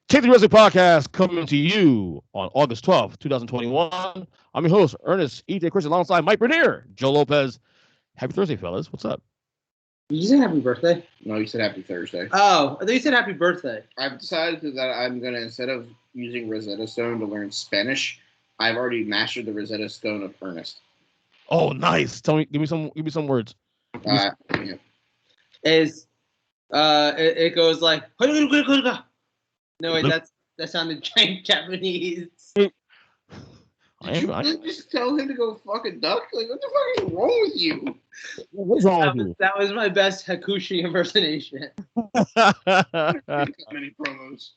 Take the Wrestling Podcast coming to you on August 12th, 2021. I'm your host, Ernest E.J. Chris, alongside Mike Bernier, Joe Lopez. Happy Thursday, fellas. What's up? Did you say happy birthday? No, you said happy Thursday. Oh, I thought you said happy birthday. I've decided that I'm going to, instead of using Rosetta Stone to learn Spanish, I've already mastered the Rosetta Stone of Earnest. Oh, nice. Give me some words. Yeah. It goes like no wait, that sounded Japanese. Did you just tell him to go fucking duck? Like, what the fuck is wrong with you? What's wrong with you? That was my best Hakushi impersonation. Many promos.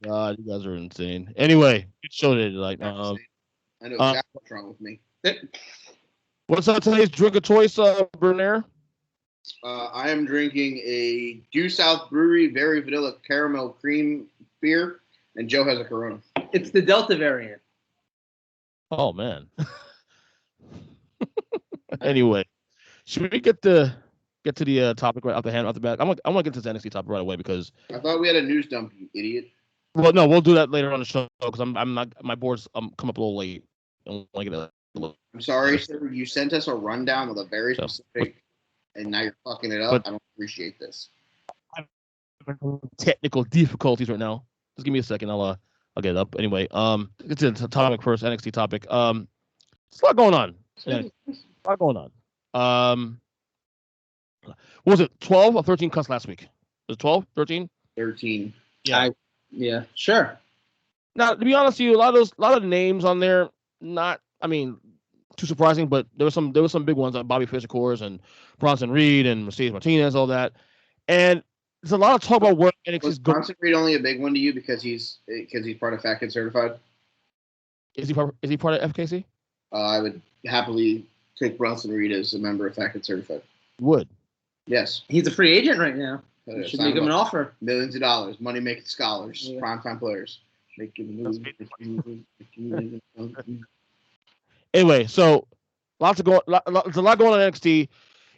God, you guys are insane. Anyway, good show today. Like, I know exactly what's wrong with me. What's up today's drink of choice, Bernier? I am drinking a Due South Brewery Very Vanilla Caramel Cream beer, and Joe has a Corona. It's the Delta variant. Oh man. Anyway, should we get to the topic right off the bat? I'm gonna get to this NXT topic right away because I thought we had a news dump, you idiot. Well, no, we'll do that later on the show because I'm not, my board's come up a little late. I'm sorry, sir. You sent us a rundown with a very specific, and now you're fucking it up. But I don't appreciate this. Technical difficulties right now. Just give me a second. I'll get it up. Anyway, get to the topic first. NXT topic. There's a lot going on. What was it? 12 or 13 cuts last week? Was it 12, 13? 13. Yeah. Yeah, sure. Now, to be honest with you, a lot of names on there, not, I mean, too surprising, but there was some big ones like Bobby Fish, of course, and Bronson Reed and Mercedes Martinez, all that. And there's a lot of talk about where NXT is going. Was Bronson Reed only a big one to you because he's part of Fat Kid Certified? Is he part of FKC? I would happily take Bronson Reed as a member of Fat Kid Certified. Would? Yes. He's a free agent right now. You should make him an offer. Millions of dollars, money making scholars, primetime players. Anyway, so there's a lot going on in NXT.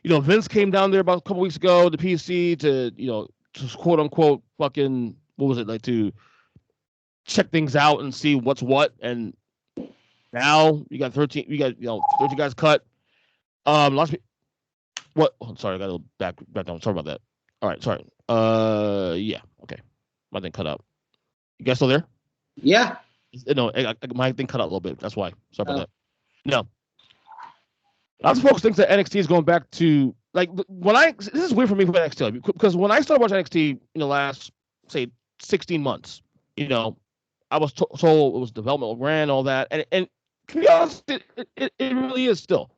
You know, Vince came down there about a couple weeks ago, the PC, to quote unquote fucking, what was it, like, to check things out and see what's what. And now you got 13 guys cut. Lots of what? Oh, sorry, I got a little back down. Sorry about that. All right, sorry. Yeah, okay. My thing cut out. You guys still there? Yeah. No, my thing cut out a little bit. That's why. Sorry about that. No. Lots of folks think that NXT is going back to, like, this is weird for me with NXT because when I started watching NXT in the last, say, 16 months, I was told it was developmental brand, all that, and to be honest, it really is still.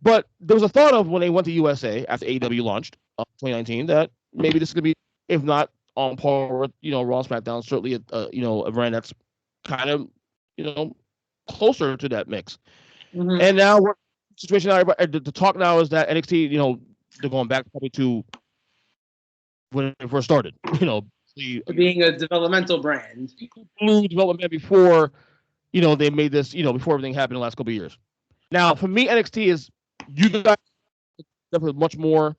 But there was a thought of when they went to USA after AEW launched 2019 that maybe this could be, if not on par with Raw, SmackDown, certainly a brand that's kind of closer to that mix. Mm-hmm. And now the situation now, the talk now is that NXT, they're going back probably to when it first started, being a developmental brand, blue development before they made this, before everything happened in the last couple of years. Now, for me, NXT is, you guys definitely much more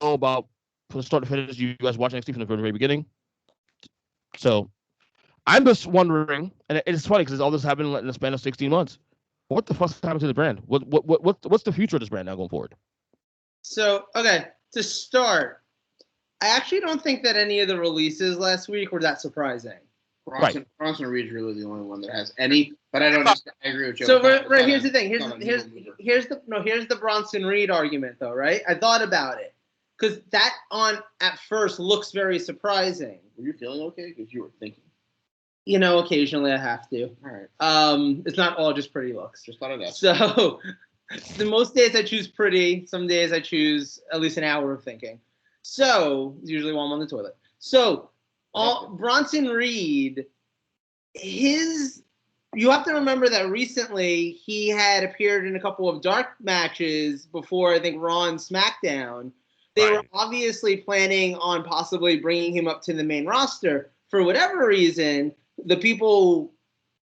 about from the start to finish. You guys watch NXT from the very beginning. So I'm just wondering, and it's funny because all this happened in the span of 16 months. What the fuck's happened to the brand? What's the future of this brand now going forward? So, okay, to start, I actually don't think that any of the releases last week were that surprising. Bronson Reed is really the only one that has any, but I agree with you. So right here's the thing. Here's the Bronson Reed argument though, right? I thought about it because that at first looks very surprising. Were you feeling okay? Because you were thinking. Occasionally I have to. All right. It's not all just pretty looks. Just thought of that. So, most days I choose pretty. Some days I choose at least an hour of thinking. So usually while I'm on the toilet. So. Bronson Reed, you have to remember that recently he had appeared in a couple of dark matches before, I think, Raw and SmackDown. They were obviously planning on possibly bringing him up to the main roster. For whatever reason, the people,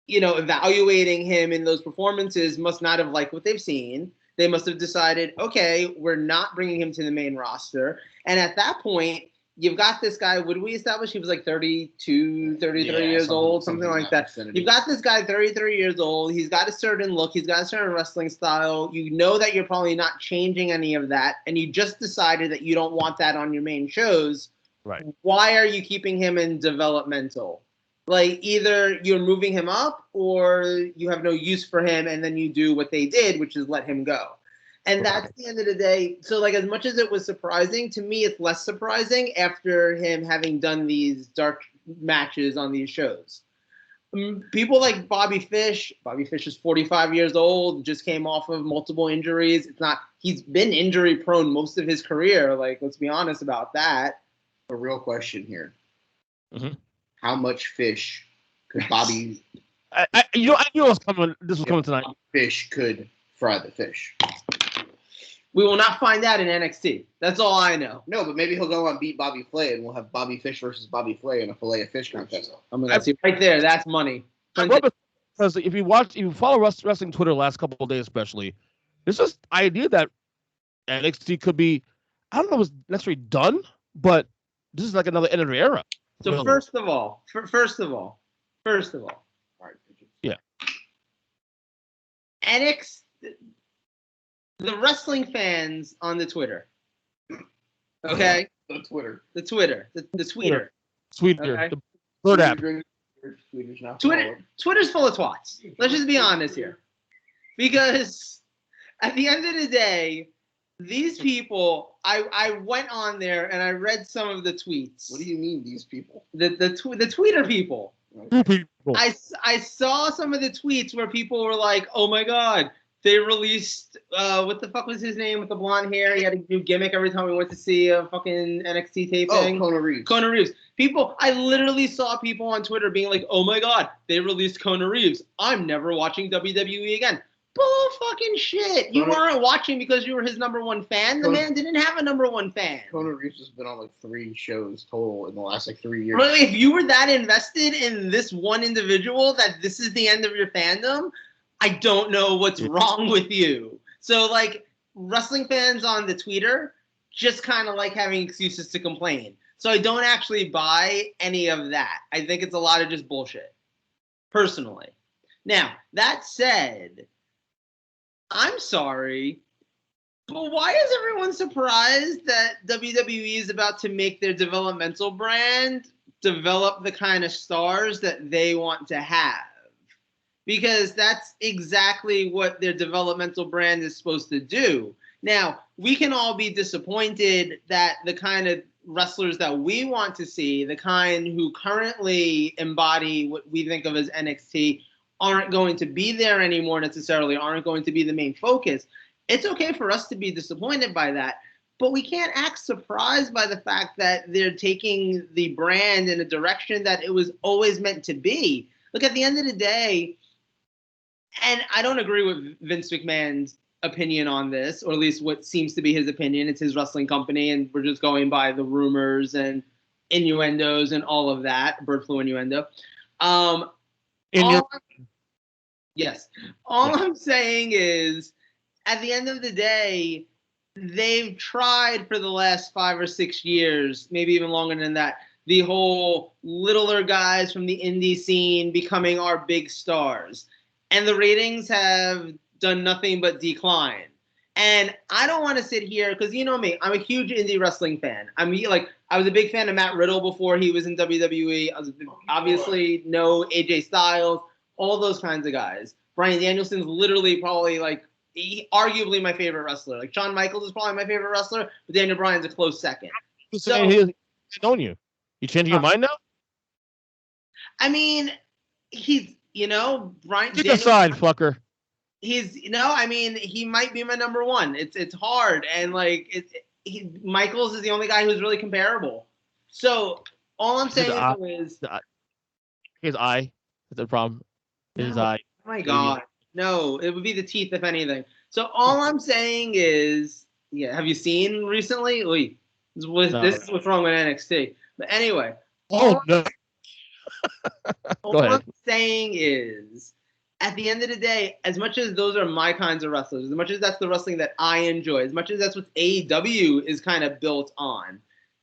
evaluating him in those performances must not have liked what they've seen. They must have decided, okay, we're not bringing him to the main roster. And at that point, you've got this guy. Would we establish he was like 32, 33 years old, something like that? You've got this guy, 33 years old. He's got a certain look. He's got a certain wrestling style. You know that you're probably not changing any of that, and you just decided that you don't want that on your main shows. Right. Why are you keeping him in developmental? Like, either you're moving him up or you have no use for him, and then you do what they did, which is let him go. And that's the end of the day. So, like, as much as it was surprising, to me, it's less surprising after him having done these dark matches on these shows. People like Bobby Fish. Bobby Fish is 45 years old, just came off of multiple injuries. He's been injury prone most of his career. Like, let's be honest about that. A real question here. Mm-hmm. How much fish could Bobby? I knew it was coming. This was coming tonight. Fish could fry the fish. We will not find that in NXT. That's all I know. No, but maybe he'll go on beat Bobby Flay, and we'll have Bobby Fish versus Bobby Flay in a fillet of fish contest. See right there. That's money. Because if you follow wrestling Twitter last couple of days, especially, there's this idea that NXT could be, I don't know if it's necessarily done, but this is like another end of the era. So first of all, yeah, NXT, the wrestling fans on the Twitter, okay, the tweeter, the tweeter, okay? The bird app. Twitter's full of twats. Let's just be honest here, because at the end of the day, these people, I went on there and I read some of the tweets. What do you mean, these people? The tweeter people. Okay. I saw some of the tweets where people were like, "Oh my God, they released what the fuck was his name with the blonde hair? He had a new gimmick every time we went to see a fucking NXT taping." Oh, Kona Reeves. I literally saw people on Twitter being like, "Oh my God, they released Kona Reeves. I'm never watching WWE again." Bull fucking shit. You weren't watching because you were his number one fan. The man didn't have a number one fan. Kona Reeves has been on like 3 shows total in the last 3 years. Really, if you were that invested in this one individual that this is the end of your fandom, I don't know what's wrong with you. So, like, wrestling fans on the Twitter just kind of like having excuses to complain. So I don't actually buy any of that. I think it's a lot of just bullshit, personally. Now, that said, I'm sorry, but why is everyone surprised that WWE is about to make their developmental brand develop the kind of stars that they want to have? Because that's exactly what their developmental brand is supposed to do. Now, we can all be disappointed that the kind of wrestlers that we want to see, the kind who currently embody what we think of as NXT, aren't going to be there anymore necessarily, aren't going to be the main focus. It's okay for us to be disappointed by that, but we can't act surprised by the fact that they're taking the brand in a direction that it was always meant to be. Look, at the end of the day, and I don't agree with Vince McMahon's opinion on this, or at least what seems to be his opinion. It's his wrestling company, and we're just going by the rumors and innuendos and all of that, bird flu innuendo. Yes. All I'm saying is, at the end of the day, they've tried for the last 5 or 6 years, maybe even longer than that, the whole littler guys from the indie scene becoming our big stars. And the ratings have done nothing but decline. And I don't want to sit here, because you know me, I'm a huge indie wrestling fan. I was a big fan of Matt Riddle before he was in WWE. I was obviously know AJ Styles, all those kinds of guys. Bryan Danielson's literally probably arguably my favorite wrestler. Like, Shawn Michaels is probably my favorite wrestler, but Daniel Bryan's a close second. So he's known you. You changing your mind now? I mean, he's, Bryan. Pick a side, fucker. He's, he might be my number one. It's hard, and Michaels is the only guy who's really comparable. So all I'm saying is his eye is the problem. His eye. Oh my God, no! It would be the teeth, if anything. So all I'm saying is, have you seen recently? This is what's wrong with NXT. But anyway. No. All I'm saying is, at the end of the day, as much as those are my kinds of wrestlers, as much as that's the wrestling that I enjoy, as much as that's what AEW is kind of built on,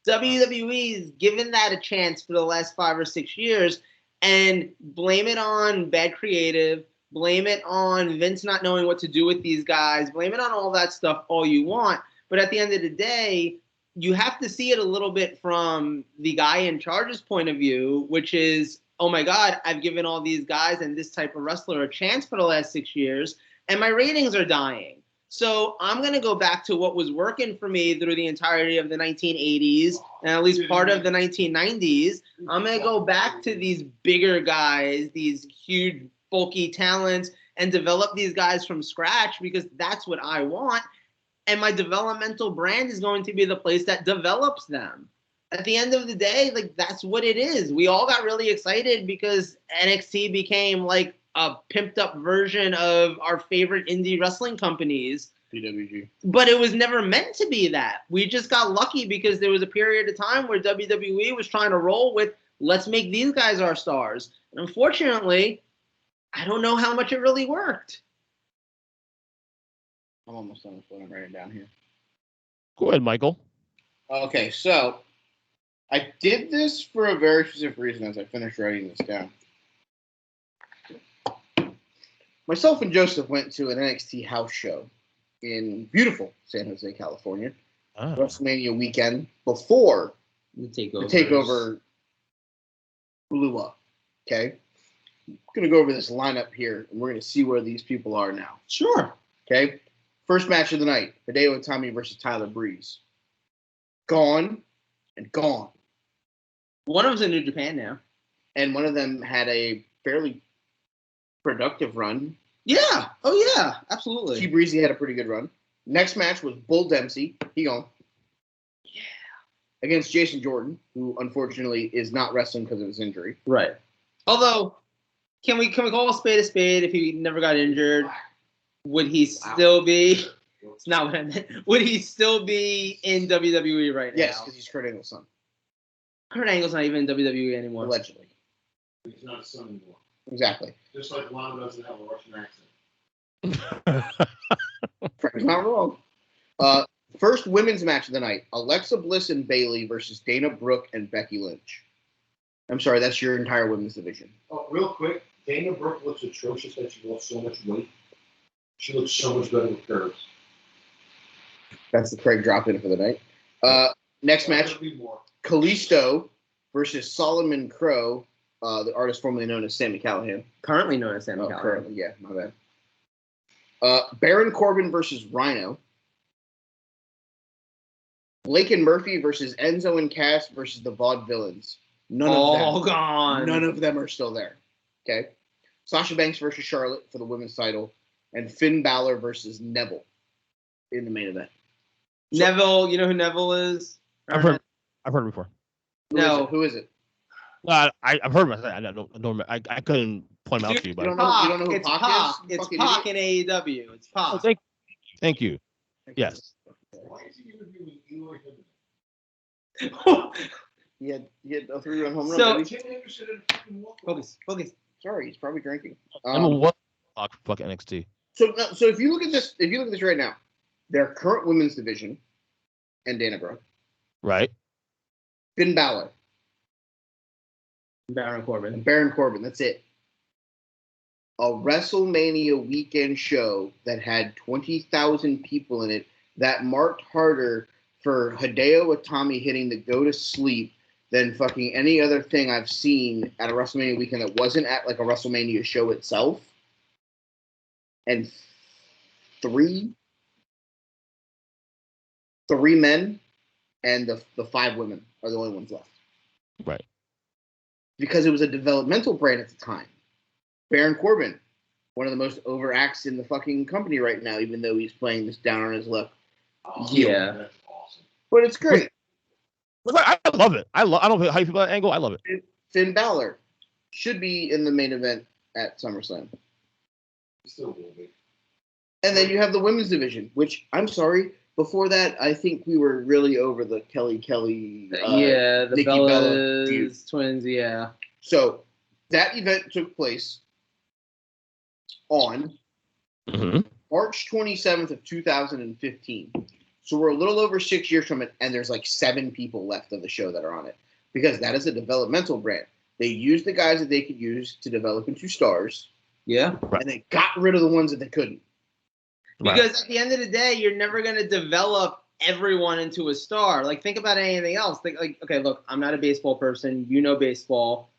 WWE's given that a chance for the last 5 or 6 years, and blame it on bad creative, blame it on Vince not knowing what to do with these guys, blame it on all that stuff all you want. But at the end of the day, you have to see it a little bit from the guy in charge's point of view, which is, oh my God, I've given all these guys and this type of wrestler a chance for the last 6 years, and my ratings are dying. So I'm going to go back to what was working for me through the entirety of the 1980s and at least part of the 1990s. I'm going to go back to these bigger guys, these huge, bulky talents, and develop these guys from scratch because that's what I want. And my developmental brand is going to be the place that develops them. At the end of the day, like, that's what it is. We all got really excited because NXT became like a pimped up version of our favorite indie wrestling companies. PWG. But it was never meant to be that. We just got lucky because there was a period of time where WWE was trying to roll with, let's make these guys our stars. And unfortunately, I don't know how much it really worked. I'm almost done with what I'm writing down here. Go ahead, Michael. Okay, so I did this for a very specific reason as I finished writing this down. Myself and Joseph went to an NXT house show in beautiful San Jose, California. Oh. WrestleMania weekend before The takeover blew up. Okay? I'm going to go over this lineup here, and we're going to see where these people are now. Sure. Okay? First match of the night, Hideo Itami versus Tyler Breeze. Gone and gone. One of them's in New Japan now. And one of them had a fairly productive run. Yeah. Oh, yeah. Absolutely. T Breezy had a pretty good run. Next match was Bull Dempsey. He gone. Yeah. Against Jason Jordan, who unfortunately is not wrestling because of his injury. Right. Although, can we call a spade if he never got injured? Would he still be? It's not what I meant. Would he still be in WWE right now? Yes, because he's Kurt Angle's son. Kurt Angle's not even in WWE anymore. Allegedly. He's not a son anymore. Exactly. Just like Lana doesn't have a Russian accent. Frank's not wrong. First women's match of the night: Alexa Bliss and Bayley versus Dana Brooke and Becky Lynch. I'm sorry, that's your entire women's division. Oh, real quick, Dana Brooke looks atrocious that she lost so much weight. She looks so much better with curves. That's the Craig drop in for the night. Next match: Kalisto versus Solomon Crow, the artist formerly known as Sami Callihan. Currently known as Sami Callihan. Currently, yeah, my bad. Baron Corbin versus Rhino. Blake and Murphy versus Enzo and Cass versus the Vaudevillains. All gone. None of them are still there. Okay. Sasha Banks versus Charlotte for the women's title, and Finn Balor versus Neville in the main event. So, Neville, you know who Neville is? I've heard it before. Who is it? I've heard him. I couldn't point him out to you, but you don't know who Pac is? It's Pac in AEW. It's Pac. Oh, thank you. Yes. Why is he interviewing Eloy He had a 3-run home run. So- Tim Anderson in a fucking walk. Focus. Sorry, he's probably drinking. I'm what fuck NXT. So if you look at this right now, their current women's division and Dana Brooke, Right. Finn Balor, Baron Corbin. and Baron Corbin. That's it. A WrestleMania weekend show that had 20,000 people in it that marked harder for Hideo Itami hitting the go to sleep than fucking any other thing I've seen at a WrestleMania weekend that wasn't at like a WrestleMania show itself. And three men and the 5 women are the only ones left. Right. Because it was a developmental brand at the time. Baron Corbin, one of the most over acts in the fucking company right now, even though he's playing this down on his luck. Yeah. That's awesome. But it's great. I love it. I don't know how you feel about that angle. I love it. Finn Balor should be in the main event at SummerSlam. He still will be. And then you have the women's division, which, I'm sorry, before that, I think we were really over the Kelly. The Nikki Bella Bellas twins, yeah. So that event took place on Mm-hmm. March 27th of 2015. So we're a little over 6 years from it, and there's like 7 people left of the show that are on it. Because that is a developmental brand. They used the guys that they could use to develop into stars. Yeah. And they got rid of the ones that they couldn't. Because at the end of the day, you're never going to develop everyone into a star. Like, think about anything else. Think, like, okay, look, I'm not a baseball person. You know baseball.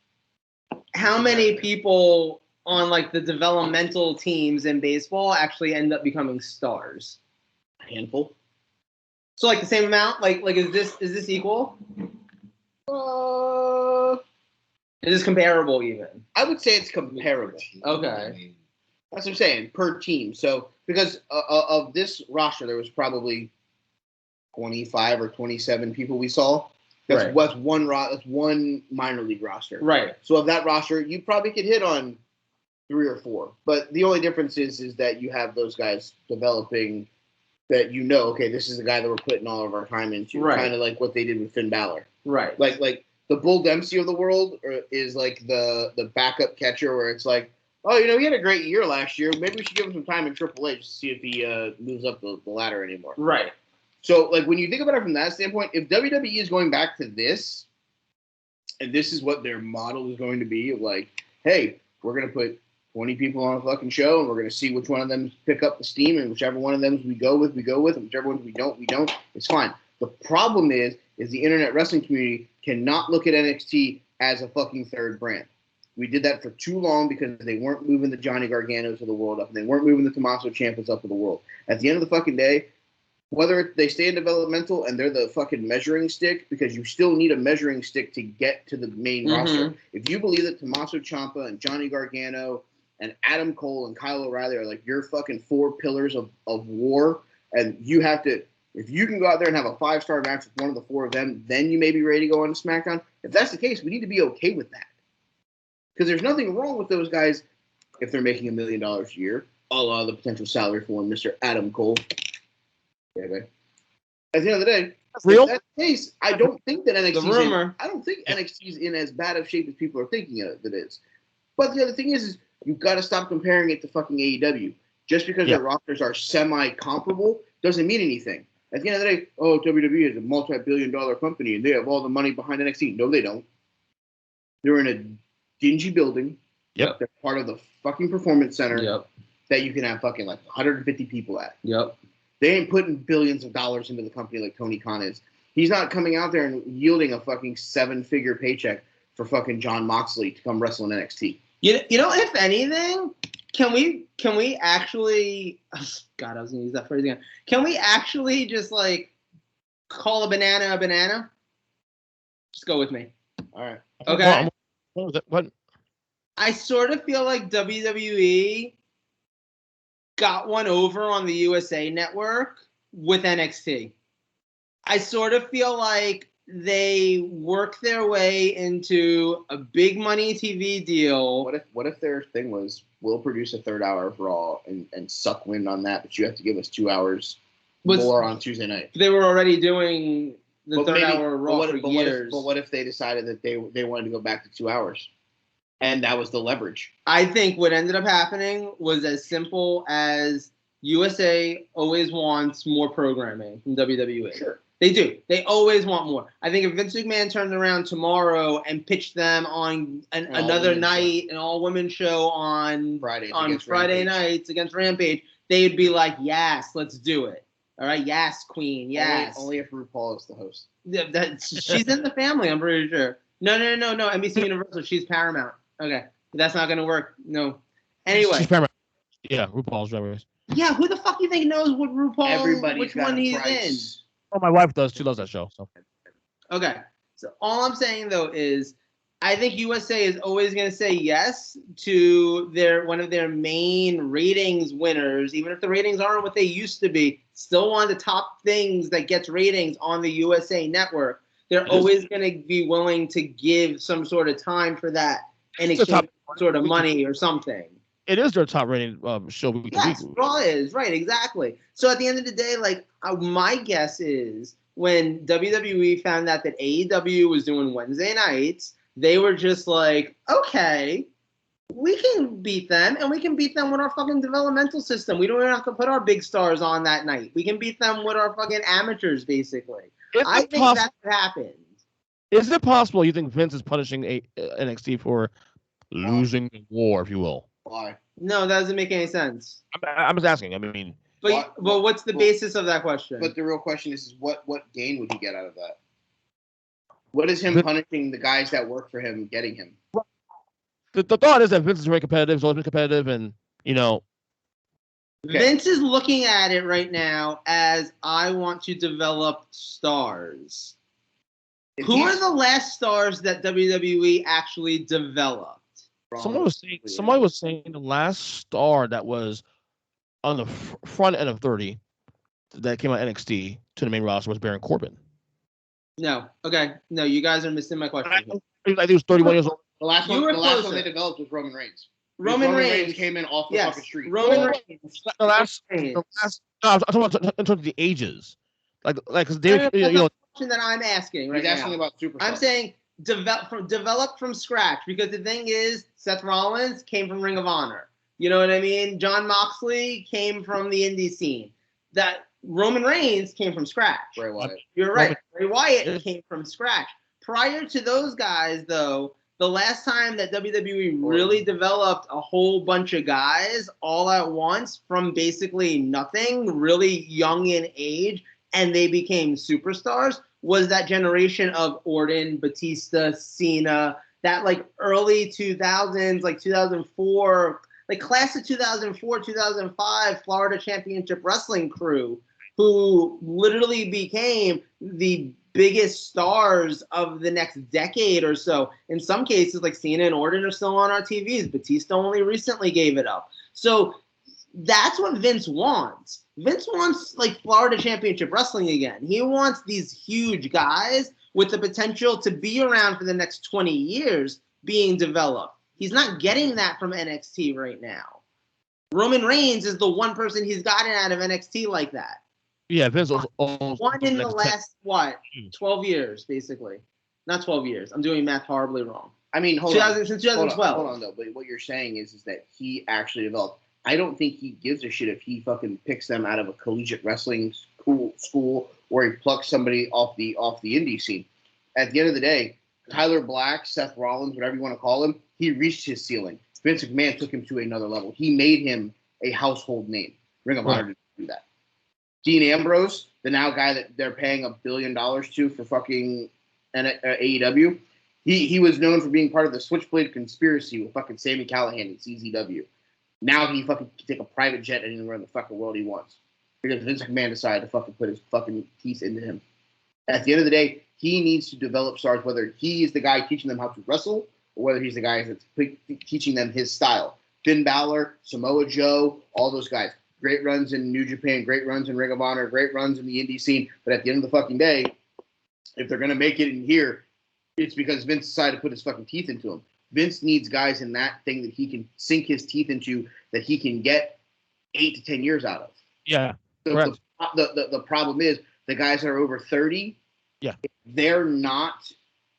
How many people on, like, the developmental teams in baseball actually end up becoming stars? A handful. So, like, the same amount? Like is this equal? Is this comparable even? I would say it's comparable. Okay. That's what I'm saying, per team. So, because of this roster, there was probably 25 or 27 people we saw. That's one minor league roster. Right. So, of that roster, you probably could hit on 3 or 4. But the only difference is that you have those guys developing that okay, this is the guy that we're putting all of our time into. Right. Kind of like what they did with Finn Balor. Right. Like the Bull Dempsey of the world is like the backup catcher where it's like, oh, he had a great year last year. Maybe we should give him some time in Triple H to see if he moves up the ladder anymore. Right. So, like, when you think about it from that standpoint, if WWE is going back to this, and this is what their model is going to be, of like, hey, we're going to put 20 people on a fucking show, and we're going to see which one of them pick up the steam, and whichever one of them we go with, and whichever ones we don't, it's fine. The problem is the internet wrestling community cannot look at NXT as a fucking third brand. We did that for too long because they weren't moving the Johnny Garganos of the world up, and they weren't moving the Tommaso Ciampas up of the world. At the end of the fucking day, whether they stay in developmental and they're the fucking measuring stick, because you still need a measuring stick to get to the main roster. If you believe that Tommaso Ciampa and Johnny Gargano and Adam Cole and Kyle O'Reilly are like your fucking 4 pillars of war, and you have to, if you can go out there and have a 5-star match with one of the 4 of them, then you may be ready to go on to SmackDown. If that's the case, we need to be okay with that. Because there's nothing wrong with those guys if they're making $1 million a year, a la the potential salary for one, Mr. Adam Cole. At the end of the day, if that's the case, I don't think that NXT I don't think NXT's in as bad of shape as people are thinking it is. But the other thing is you've got to stop comparing it to fucking AEW. Just because their rosters are semi-comparable doesn't mean anything. At the end of the day, WWE is a multi-billion-dollar company and they have all the money behind NXT. No, they don't. They're in a dingy building. Yep. They're part of the fucking performance center. Yep. That you can have fucking like 150 people at. Yep. They ain't putting billions of dollars into the company like Tony Khan is. He's not coming out there and yielding a fucking 7-figure paycheck for fucking Jon Moxley to come wrestle in NXT. You know, if anything, can we actually? God, I was gonna use that phrase again. Can we actually just like call a banana a banana? Just go with me. All right. Okay. What? I sort of feel like WWE got one over on the USA Network with NXT. I sort of feel like they work their way into a big money TV deal. What if their thing was, we'll produce a 3rd hour of Raw and suck wind on that, but you have to give us 2 hours more on Tuesday night? They were already doing the 3rd hour Raw for years. But what if they decided that they wanted to go back to 2 hours? And that was the leverage. I think what ended up happening was as simple as USA always wants more programming from WWE. Sure. They do. They always want more. I think if Vince McMahon turned around tomorrow and pitched them on another night, an all-women show on Friday nights against Rampage, they'd be like, yes, let's do it. All right? Yes, Queen. Yes. Only if RuPaul is the host. She's in the family, I'm pretty sure. No. NBC Universal. She's Paramount. Okay. That's not going to work. No. Anyway. She's Paramount. Yeah, RuPaul's right. Yeah, who the fuck do you think knows what RuPaul, which one he's in? Oh, my wife does. She loves that show. So. Okay. So all I'm saying, though, is I think USA is always going to say yes to one of their main ratings winners, even if the ratings aren't what they used to be. Still one of the top things that gets ratings on the USA Network. They're always going to be willing to give some sort of time for that in exchange for sort of money or something. It is their top rated show week to week. Yes, Raw is. Right, exactly. So at the end of the day, like, my guess is when WWE found out that AEW was doing Wednesday nights, they were just like, okay, We can beat them, and we can beat them with our fucking developmental system. We don't even have to put our big stars on that night. We can beat them with our fucking amateurs, basically. I think that's what happened. Is it possible you think Vince is punishing NXT for losing the war, if you will? Why? No, that doesn't make any sense. I'm just asking. I mean, but what's the basis of that question? But the real question is what gain would he get out of that? What is him punishing the guys that work for him getting him? The thought is that Vince is very competitive. He's always been competitive, and Okay. Vince is looking at it right now as I want to develop stars. Who are the last stars that WWE actually developed? Somebody was saying the last star that was on the front end of 30 that came out NXT to the main roster was Baron Corbin. No. Okay. No, you guys are missing my question. I think he was 31 years old. The last one they developed was Roman Reigns. Roman Reigns came in off the fucking street. Roman Reigns. The last. No, I'm talking about in terms of the ages, like because they, question that I'm asking right now. He's asking about superstars. I'm saying develop from scratch, because the thing is, Seth Rollins came from Ring of Honor. You know what I mean? Jon Moxley came from the indie scene. That Roman Reigns came from scratch. Bray Wyatt. You're right. Bray Wyatt came from scratch. Prior to those guys, though, the last time that WWE really developed a whole bunch of guys all at once from basically nothing, really young in age, and they became superstars, was that generation of Orton, Batista, Cena, that like early 2000s, like 2004, like class of 2004, 2005 Florida Championship Wrestling crew, who literally became the biggest stars of the next decade or so. In some cases, like Cena and Orton are still on our TVs. Batista only recently gave it up. So that's what Vince wants. Vince wants like Florida Championship Wrestling again. He wants these huge guys with the potential to be around for the next 20 years being developed. He's not getting that from NXT right now. Roman Reigns is the one person he's gotten out of NXT like that. Yeah, Vince was one in the last 12 years, basically. Not 12 years. I'm doing math horribly wrong. I mean, since 2012. Hold on, though. But what you're saying is that he actually developed. I don't think he gives a shit if he fucking picks them out of a collegiate wrestling school or he plucks somebody off the indie scene. At the end of the day, Tyler Black, Seth Rollins, whatever you want to call him, he reached his ceiling. Vince McMahon took him to another level. He made him a household name. Ring of Honor didn't do that. Dean Ambrose, the now guy that they're paying $1 billion to for fucking AEW, he was known for being part of the Switchblade conspiracy with fucking Sami Callihan and CZW. Now he fucking can take a private jet anywhere in the fucking world he wants because Vince McMahon decided to fucking put his fucking teeth into him. At the end of the day, he needs to develop stars, whether he is the guy teaching them how to wrestle or whether he's the guy that's teaching them his style. Finn Balor, Samoa Joe, all those guys. Great runs in New Japan, great runs in Ring of Honor, great runs in the indie scene. But at the end of the fucking day, if they're going to make it in here, it's because Vince decided to put his fucking teeth into them. Vince needs guys in that thing that he can sink his teeth into, that he can get 8 to 10 years out of. Yeah. The problem is the guys that are over 30, they're not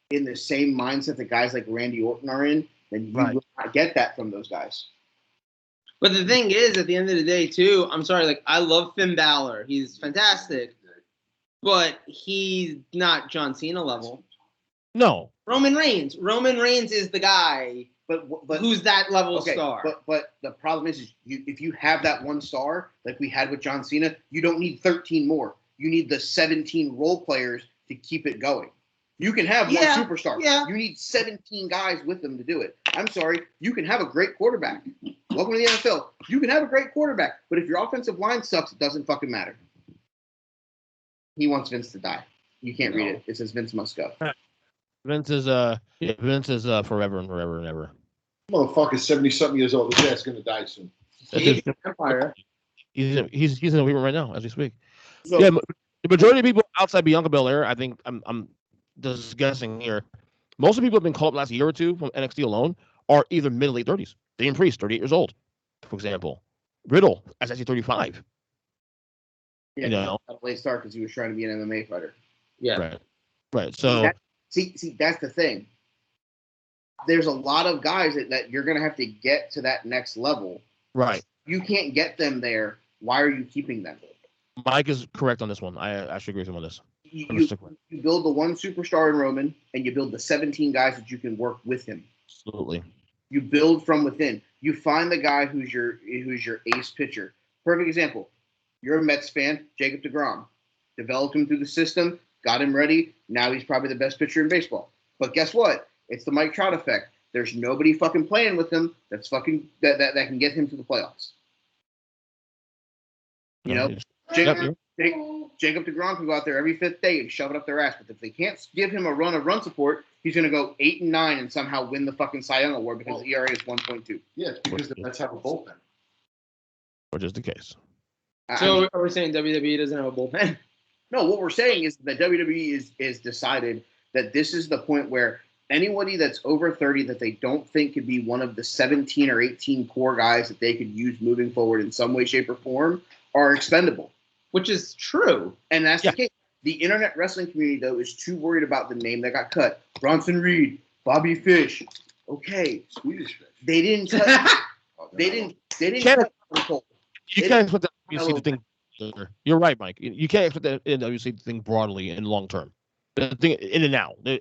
in the same mindset that guys like Randy Orton are in, then you will not get that from those guys. But the thing is, at the end of the day, too, I'm sorry, like, I love Finn Balor. He's fantastic. But he's not John Cena level. No. Roman Reigns is the guy but who's that level star. But the problem is if you have that one star, like we had with John Cena, you don't need 13 more. You need the 17 role players to keep it going. You can have one superstar. Yeah. You need 17 guys with them to do it. I'm sorry. You can have a great quarterback. Welcome to the NFL. You can have a great quarterback, but if your offensive line sucks, it doesn't fucking matter. He wants Vince to die. You can't read it. It says Vince must go. Vince is forever and forever and ever. Motherfucker's 70-something years old. His ass gonna die soon. Empire. He's in a waiver right now as we speak. So, the majority of people outside Bianca Belair, I think I'm just guessing here. Most of the people have been called up last year or two from NXT alone are either mid to late 30s. Damian Priest, 38 years old, for example. Riddle, that's actually 35. Yeah, late start because he was trying to be an MMA fighter. Yeah. Right. So see, that's the thing. there's a lot of guys that you're going to have to get to that next level. Right. You can't get them there. Why are you keeping them? Mike is correct on this one. I actually agree with him on this. You build the one superstar in Roman, and you build the 17 guys that you can work with him. Absolutely. You build from within. You find the guy who's your ace pitcher. Perfect example. You're a Mets fan, Jacob deGrom. Developed him through the system, got him ready. Now he's probably the best pitcher in baseball. But guess what? It's the Mike Trout effect. There's nobody fucking playing with him that can get him to the playoffs. You know, Jacob deGrom can go out there every fifth day and shove it up their ass. But if they can't give him a run of run support, he's going to go 8-9 and somehow win the fucking Cy Young Award because the ERA is 1.2. Yeah, because the Mets have a bullpen. Which is the case. So are we saying WWE doesn't have a bullpen? No, what we're saying is that WWE is decided that this is the point where anybody that's over 30 that they don't think could be one of the 17 or 18 core guys that they could use moving forward in some way, shape, or form are expendable. Which is true. And that's the case. The internet wrestling community, though, is too worried about the name that got cut. Bronson Reed, Bobby Fish. Okay. Swedish Fish. They didn't touch. they didn't touch Cole. You can't expect the WC to think. You're right, Mike. You can't expect the WC to think broadly and long term. The thing in and now. They're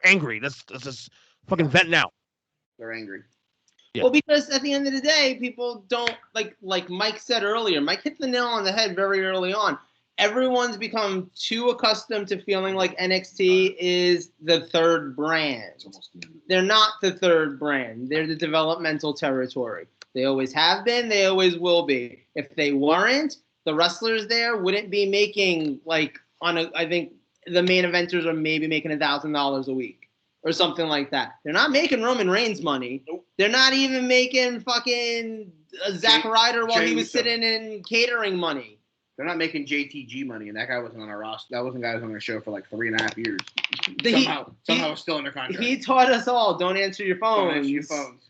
angry. Let's just fucking vent now. They're angry. Yeah. Well, because at the end of the day, people don't like Mike said earlier. Mike hit the nail on the head very early on. Everyone's become too accustomed to feeling like NXT is the third brand. They're not the third brand. They're the developmental territory. They always have been. They always will be. If they weren't, the wrestlers there wouldn't be making I think the main eventers are maybe making $1,000 a week or something like that. They're not making Roman Reigns money. They're not even making fucking Zack Ryder while he was sitting in catering money. They're not making JTG money, and that guy wasn't on our roster. That wasn't a guy who was on our show for like 3.5 years. Somehow still under contract. He taught us all: don't answer your phones. Don't answer your phones.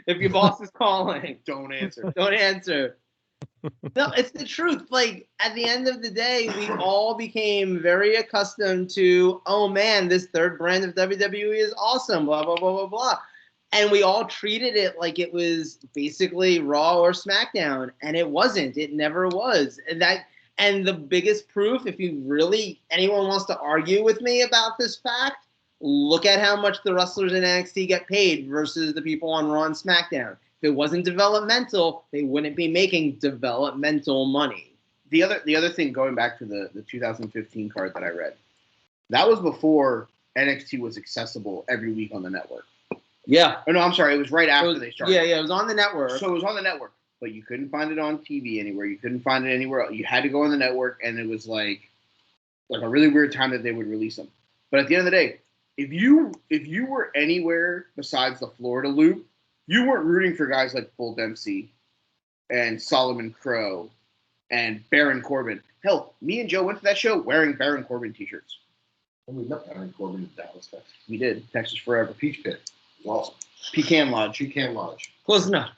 If your boss is calling, don't answer. Don't answer. No, it's the truth. Like, at the end of the day, we all became very accustomed to, oh man, this third brand of WWE is awesome, blah, blah, blah, blah, blah. And we all treated it like it was basically Raw or SmackDown, and it wasn't. It never was. And the biggest proof, if anyone wants to argue with me about this fact, look at how much the wrestlers in NXT get paid versus the people on Raw and SmackDown. If it wasn't developmental, they wouldn't be making developmental money. The other thing, going back to the 2015 card that I read, that was before NXT was accessible every week on the network. Yeah. Oh, no, I'm sorry. It was right after they started. Yeah, it was on the network. So it was on the network, but you couldn't find it on TV anywhere. You couldn't find it anywhere else. You had to go on the network, and it was like a really weird time that they would release them. But at the end of the day, if you were anywhere besides the Florida loop, you weren't rooting for guys like Bull Dempsey and Solomon Crow and Baron Corbin. Hell, me and Joe went to that show wearing Baron Corbin t-shirts. And we met Baron Corbin in Dallas, Texas. We did. Texas forever. Peach Pit. Awesome. Pecan Lodge. Close enough.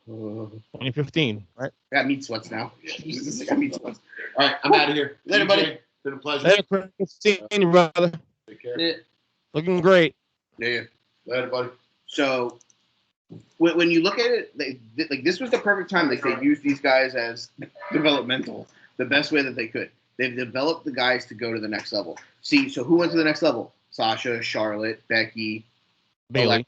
2015, right? I got meat sweats now. Jesus, I got meat sweats. All right, I'm out of here. Later, buddy. Been a pleasure. Hey, Chris, seeing you, brother. Take care. Yeah. Looking great. Yeah. Later, buddy. So, when you look at it, this was the perfect time. They used these guys as developmental, the best way that they could. They've developed the guys to go to the next level. See, so who went to the next level? Sasha, Charlotte, Becky, Bailey,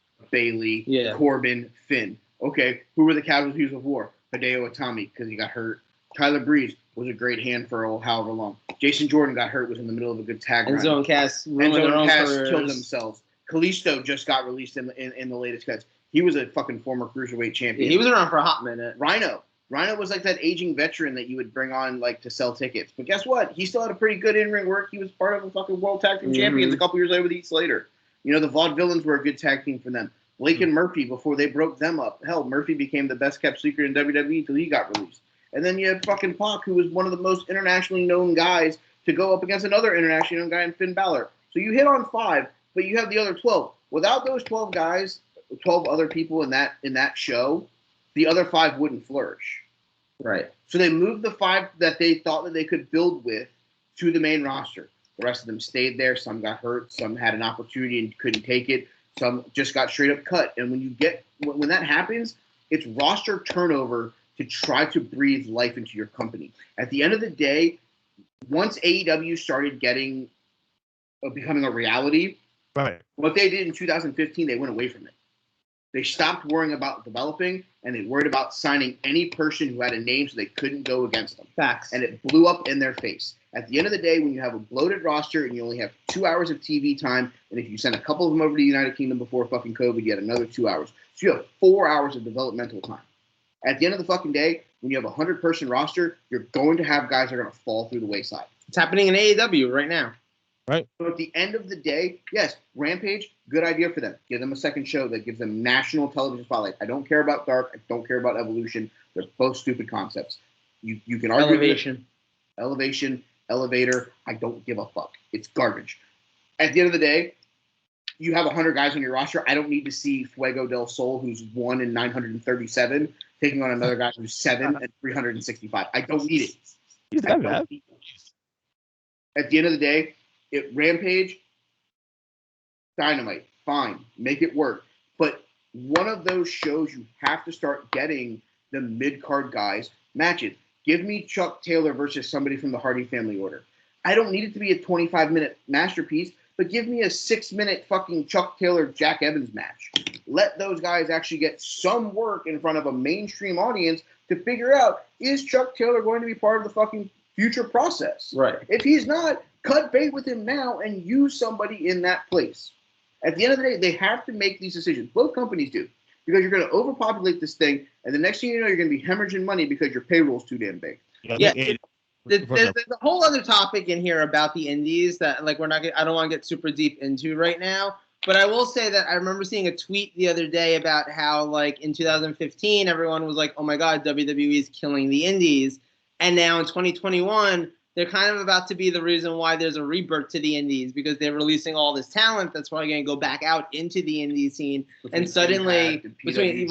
Corbin, Finn. Okay, who were the casualties of war? Hideo Itami, because he got hurt. Tyler Breeze was a great hand for however long. Jason Jordan got hurt, was in the middle of a good tag run. Enzo and Cass killed themselves. Kalisto just got released in the latest cuts. He was a fucking former cruiserweight champion. Yeah, he was around for a hot minute. Rhino was like that aging veteran that you would bring on to sell tickets. But guess what? He still had a pretty good in-ring work. He was part of the fucking World Tag Team Champions a couple years later with Heath Slater. You know, the Vaudevillains were a good tag team for them. Blake and Murphy, before they broke them up. Hell, Murphy became the best kept secret in WWE until he got released. And then you had fucking Pac, who was one of the most internationally known guys to go up against another internationally known guy in Finn Balor. So you hit on 5, but you have the other 12. Without those 12 guys, 12 other people in that show, the other 5 wouldn't flourish. Right. So they moved the 5 that they thought that they could build with to the main roster. The rest of them stayed there. Some got hurt. Some had an opportunity and couldn't take it. Some just got straight up cut. And when that happens, it's roster turnover to try to breathe life into your company. At the end of the day, once AEW started becoming a reality, right. What they did in 2015, they went away from it. They stopped worrying about developing, and they worried about signing any person who had a name so they couldn't go against them. Facts. And it blew up in their face. At the end of the day, when you have a bloated roster and you only have 2 hours of TV time, and if you send a couple of them over to the United Kingdom before fucking COVID, you had another 2 hours. So you have 4 hours of developmental time. At the end of the fucking day, when you have a 100-person roster, you're going to have guys that are going to fall through the wayside. It's happening in AEW right now. Right. So at the end of the day, yes, Rampage, good idea for them. Give them a second show that gives them national television spotlight. I don't care about Dark. I don't care about Evolution. They're both stupid concepts. You can argue Elevation, Elevator. I don't give a fuck. It's garbage. At the end of the day, you have 100 guys on your roster. I don't need to see Fuego del Sol, who's 1 in 937, taking on another guy who's 7 and 365. I don't need it. He's that bad. At the end of the day, Rampage, Dynamite, fine, make it work. But one of those shows, you have to start getting the mid-card guys matches. Give me Chuck Taylor versus somebody from the Hardy Family Order. I don't need it to be a 25-minute masterpiece, but give me a 6-minute fucking Chuck Taylor-Jack Evans match. Let those guys actually get some work in front of a mainstream audience to figure out, is Chuck Taylor going to be part of the fucking future process? Right. If he's not, cut bait with him now and use somebody in that place. At the end of the day, they have to make these decisions. Both companies do. Because you're going to overpopulate this thing, and the next thing you know, you're going to be hemorrhaging money because your payroll's too damn big. Yeah. There's a whole other topic in here about the indies that I don't want to get super deep into right now. But I will say that I remember seeing a tweet the other day about how, like, in 2015, everyone was like, oh my God, WWE is killing the indies. And now in 2021, they're kind of about to be the reason why there's a rebirth to the indies, because they're releasing all this talent that's probably going to go back out into the indie scene. And suddenly, between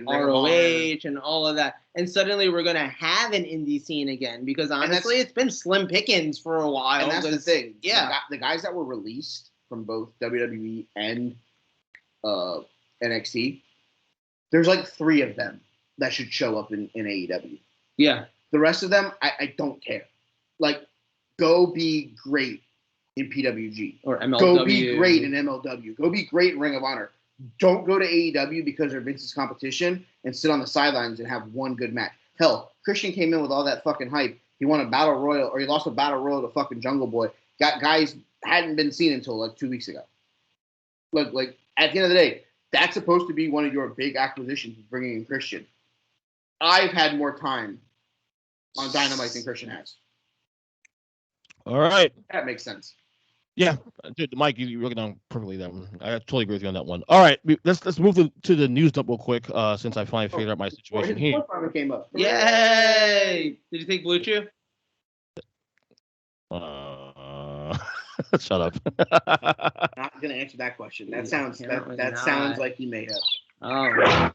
ROH and all of that, and suddenly we're going to have an indie scene again, because honestly, it's been slim pickings for a while. And that's the thing. Yeah. The guys that were released from both WWE and NXT, there's like 3 of them that should show up in AEW. Yeah. The rest of them, I don't care. Like, go be great in PWG. Or MLW. Go be great in MLW. Go be great in Ring of Honor. Don't go to AEW because they're Vince's competition and sit on the sidelines and have one good match. Hell, Christian came in with all that fucking hype. He won a battle royal, or he lost a battle royal to fucking Jungle Boy. Got guys hadn't been seen until like 2 weeks ago. Look, like, at the end of the day, that's supposed to be one of your big acquisitions, bringing in Christian. I've had more time on Dynamite than Christian has. All right. That makes sense. Yeah, dude, Mike, you broke it down perfectly. That one, I totally agree with you on that one. All right, let's move to the news dump real quick. Since I finally figured out my situation here. Came up. Yay! Did you take Blue Chew? Shut up. Not gonna answer that question. That sounds like he may have. Oh.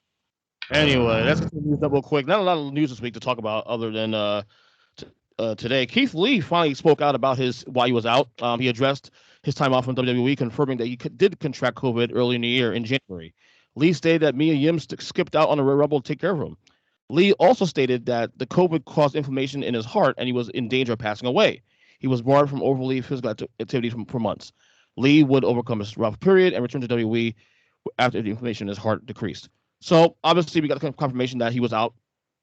Anyway, let's get to the news dump real quick. Not a lot of news this week to talk about, other than today, Keith Lee finally spoke out about why he was out. He addressed his time off from WWE, confirming that he did contract COVID early in the year in January. Lee stated that Mia Yim skipped out on a Royal Rumble to take care of him. Lee also stated that the COVID caused inflammation in his heart and he was in danger of passing away. He was barred from overly physical activity for months. Lee would overcome his rough period and return to WWE after the inflammation in his heart decreased. So obviously we got the confirmation that he was out.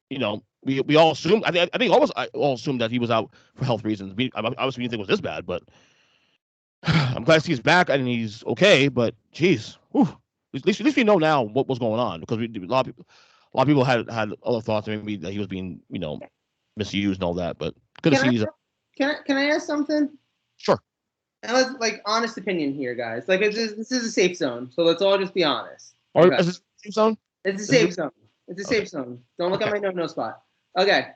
You know, we all assumed. I think all assumed that he was out for health reasons. Obviously we didn't think it was this bad, but I'm glad he's back and he's okay. But geez, at least we know now what was going on, because a lot of people had other thoughts, maybe that he was being misused and all that. But good to see he's. Can I ask something? Sure. And let's, like, honest opinion here, guys. Like, this is a safe zone, so let's all just be honest. Or is this a safe zone? It's a safe zone. It's a safe zone. Don't look at my no spot. Okay.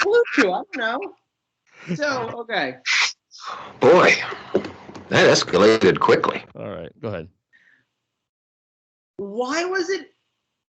Blue Chew, I don't know. So, okay. Boy, that escalated quickly. All right, go ahead. Why was it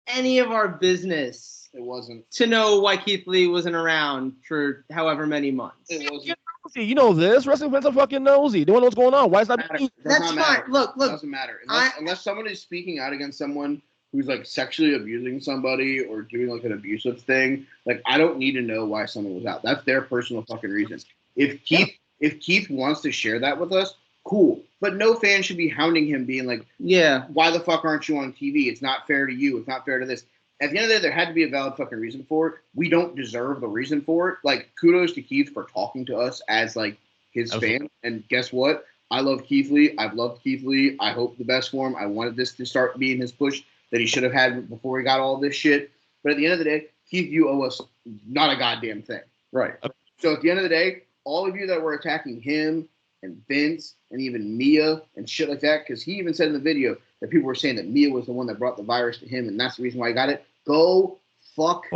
any of our business? It wasn't. To know why Keith Lee wasn't around for however many months. It wasn't. nosy. You know this. Wrestling fans are fucking nosy. They want to know what's going on. Why is that? That's fine. Look. It doesn't matter unless someone is speaking out against someone who's like sexually abusing somebody or doing like an abusive thing. Like, I don't need to know why someone was out. That's their personal fucking reason. If Keith wants to share that with us, cool. But no fan should be hounding him, being like, "Yeah, why the fuck aren't you on TV? It's not fair to you. It's not fair to this." At the end of the day, there had to be a valid fucking reason for it. We don't deserve the reason for it. Like, kudos to Keith for talking to us as like his fan. And guess what? I love Keith Lee. I've loved Keith Lee. I hope the best for him. I wanted this to start being his push that he should have had before he got all this shit. But at the end of the day, Keith, you owe us not a goddamn thing. Right. So at the end of the day, all of you that were attacking him and Vince and even Mia and shit like that, because he even said in the video that people were saying that Mia was the one that brought the virus to him and that's the reason why he got it. Go fuck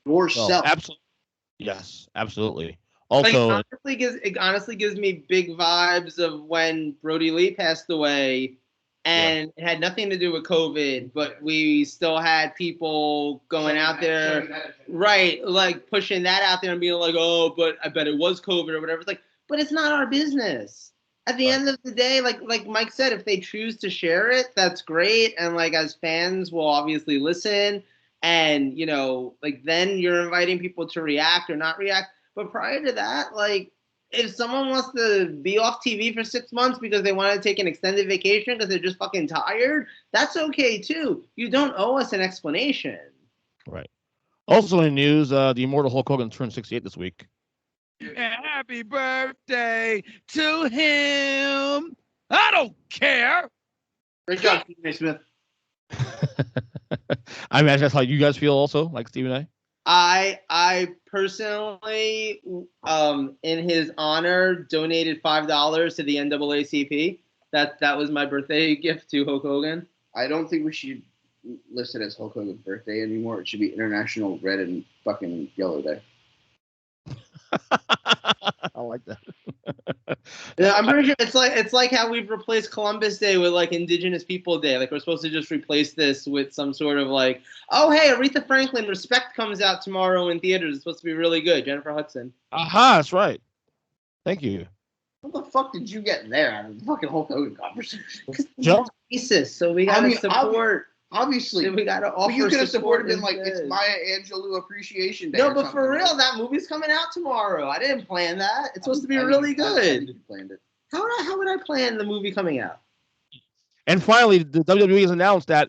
yourself. Absolutely. Yes, absolutely. Also, like, it honestly gives me big vibes of when Brody Lee passed away, and it had nothing to do with COVID, but we still had people going out there, right, like pushing that out there and being like, "Oh, but I bet it was COVID or whatever." It's like, but it's not our business. At the end of the day, like Mike said, if they choose to share it, that's great, and like as fans, we'll obviously listen, and you know, like then you're inviting people to react or not react. But prior to that, like, if someone wants to be off TV for 6 months because they want to take an extended vacation because they're just fucking tired, that's okay too. You don't owe us an explanation. Right. Also in news, the immortal Hulk Hogan turned 68 this week. Happy birthday to him. I don't care. Great job, Stephen A. Smith. I imagine that's how you guys feel also, like Stephen A. I personally, in his honor, donated $5 to the NAACP. That was my birthday gift to Hulk Hogan. I don't think we should list it as Hulk Hogan's birthday anymore. It should be International Red and fucking Yellow Day. I like that. Yeah, I'm pretty sure it's like how we've replaced Columbus Day with like Indigenous People Day. Like we're supposed to just replace this with some sort of like, oh hey, Aretha Franklin Respect comes out tomorrow in theaters. It's supposed to be really good. Jennifer Hudson. Aha, that's right. Thank you. What the fuck did you get there out of the fucking Hulk Hogan conversation? Joe? Jesus, so we gotta support. Obviously, we gotta offer. But you could have support supported him like it's Maya Angelou Appreciation Day. No, but for real, that movie's coming out tomorrow. I didn't plan that. It's supposed to be really good. I think you planned it. How would I plan the movie coming out? And finally, the WWE has announced that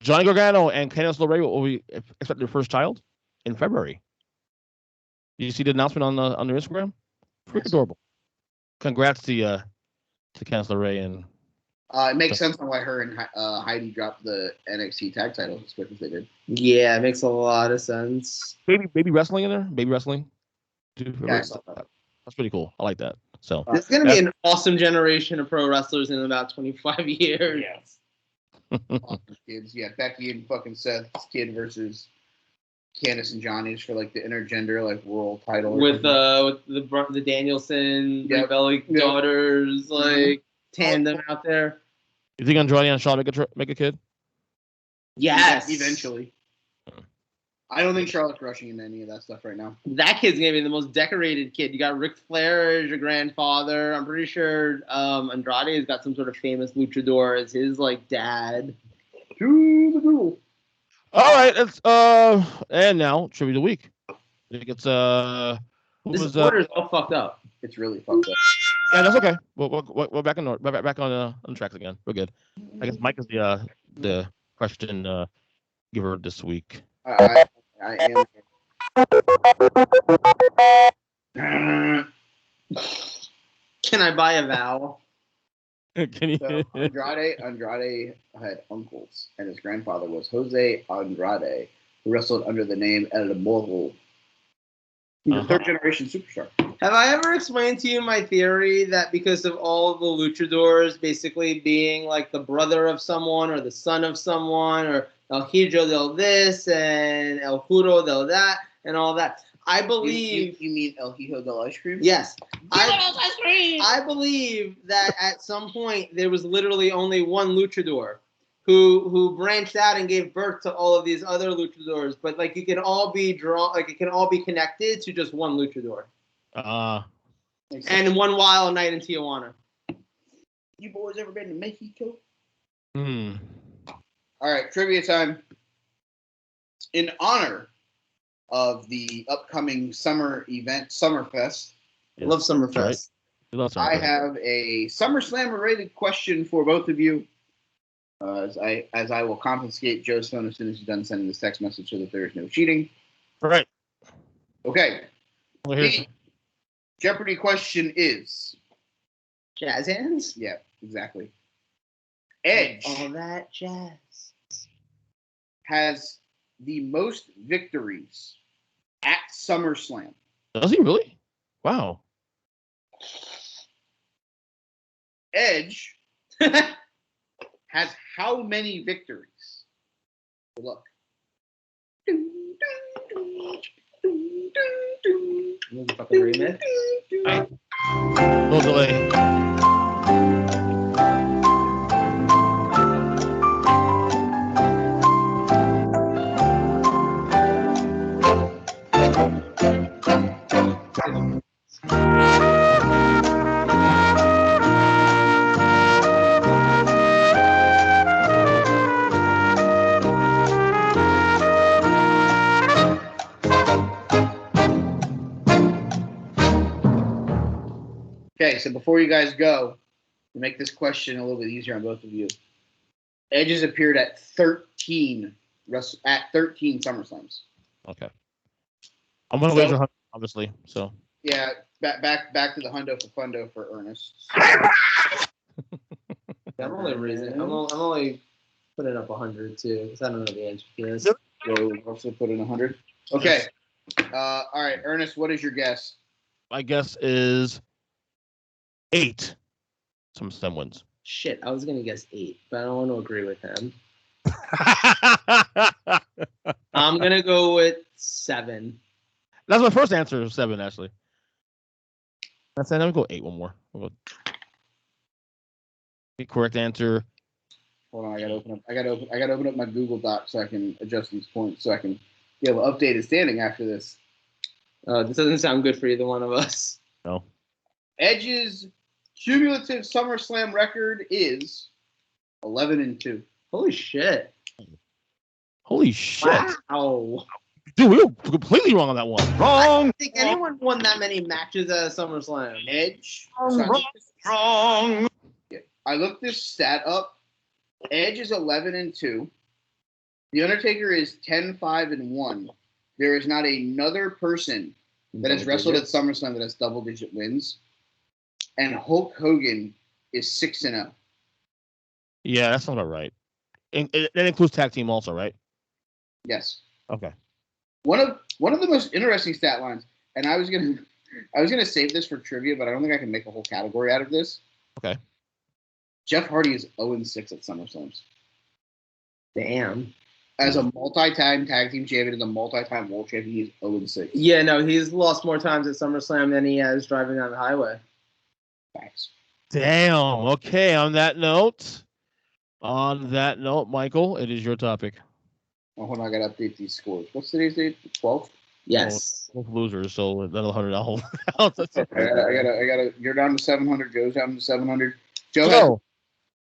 Johnny Gargano and Candice LaRae will be expect their first child in February. Did you see the announcement on their Instagram? Pretty adorable. Congrats to Candice LaRae and. It makes sense on why her and Heidi dropped the NXT tag titles as quick as they did. Yeah, it makes a lot of sense. Baby wrestling in there? Baby wrestling? Yeah, I saw that. That's pretty cool. I like that. So there's going to be an awesome generation of pro wrestlers in about 25 years. Yes. Awesome kids. Yeah, Becky and fucking Seth's kid versus Candice and Johnny's for like the intergender like world title. With the Danielson, Brie Bella daughters, like tandem out there. You think Andrade and Shawn make a kid? Yes. Eventually. I don't think Charlotte's rushing into any of that stuff right now. That kid's gonna be the most decorated kid. You got Ric Flair as your grandfather. I'm pretty sure Andrade has got some sort of famous luchador as his like dad. To the duel. All right, it's and now trivia of the week. I think it's this order's all fucked up. It's really fucked up. Yeah, that's okay. We're back on tracks again. We're good. I guess Mike is the question giver this week. I am. Can I buy a vowel? Can you? So Andrade had uncles, and his grandfather was Jose Andrade, who wrestled under the name El Morro. He's a third-generation superstar. Have I ever explained to you my theory that because of all of the luchadors basically being like the brother of someone or the son of someone or El Hijo del this and El Juro del that and all that, I believe... You mean El Hijo del Ice Cream? Yes. I believe that at some point there was literally only one luchador who branched out and gave birth to all of these other luchadors, but like it can all be connected to just one luchador. And One Wild Night in Tijuana. You boys ever been to Mexico? Hmm. All right, trivia time. In honor of the upcoming summer event, Summerfest, I love Summerfest. Right. We love I Summerfest. have a SummerSlam-related question for both of you. As I will confiscate Joe's phone as soon as he's done sending this text message so that there is no cheating. Right. Okay. Well, The Jeopardy question is... Jazz hands? Yeah, exactly. Edge All that jazz. has the most victories at SummerSlam. Does he really? Wow. Edge has how many victories? Good luck. Fucking remix. No delay. Okay, so before you guys go, to make this question a little bit easier on both of you, Edge has appeared at 13 SummerSlams. Okay. I'm gonna wager 100, obviously. So. Yeah, back to the hundo for fundo for Earnest. I'm only putting up 100 too because I don't know the answer to this. So we also put in 100. Okay. All right, Ernest, what is your guess? My guess is 8. SummerSlam wins. Shit, I was gonna guess 8, but I don't want to agree with him. I'm gonna go with 7. That's my first answer. 7, actually. That's it. I'm gonna go 8. One more. The correct answer. Hold on, I gotta open up my Google Doc so I can adjust these points so I can be able to update his standing after this. This doesn't sound good for either one of us. No. Edge's cumulative SummerSlam record is 11-2. Holy shit! Holy shit! Wow. Dude, we were completely wrong on that one. I Wrong. don't think anyone won that many matches at SummerSlam. Edge. Wrong. I looked this stat up. Edge is 11-2. The Undertaker is 10-5-1. There is not another person that has wrestled at SummerSlam that has double-digit wins. And Hulk Hogan is 6-0. Yeah, that sounds about right. That includes tag team also, right? Yes. Okay. One of the most interesting stat lines, and I was gonna save this for trivia, but I don't think I can make a whole category out of this. Okay. Jeff Hardy is 0-6 at SummerSlams. Damn. As a multi-time tag team champion and a multi-time world champion, he's 0-6. Yeah, no, he's lost more times at SummerSlam than he has driving down the highway. Facts. Damn. Okay. On that note, Michael, it is your topic. Oh, hold on, I gotta update these scores. What's today's date? 12th. Yes. Both losers, so that'll $100. I gotta. You're down to 700. Joe's down to 700. Joe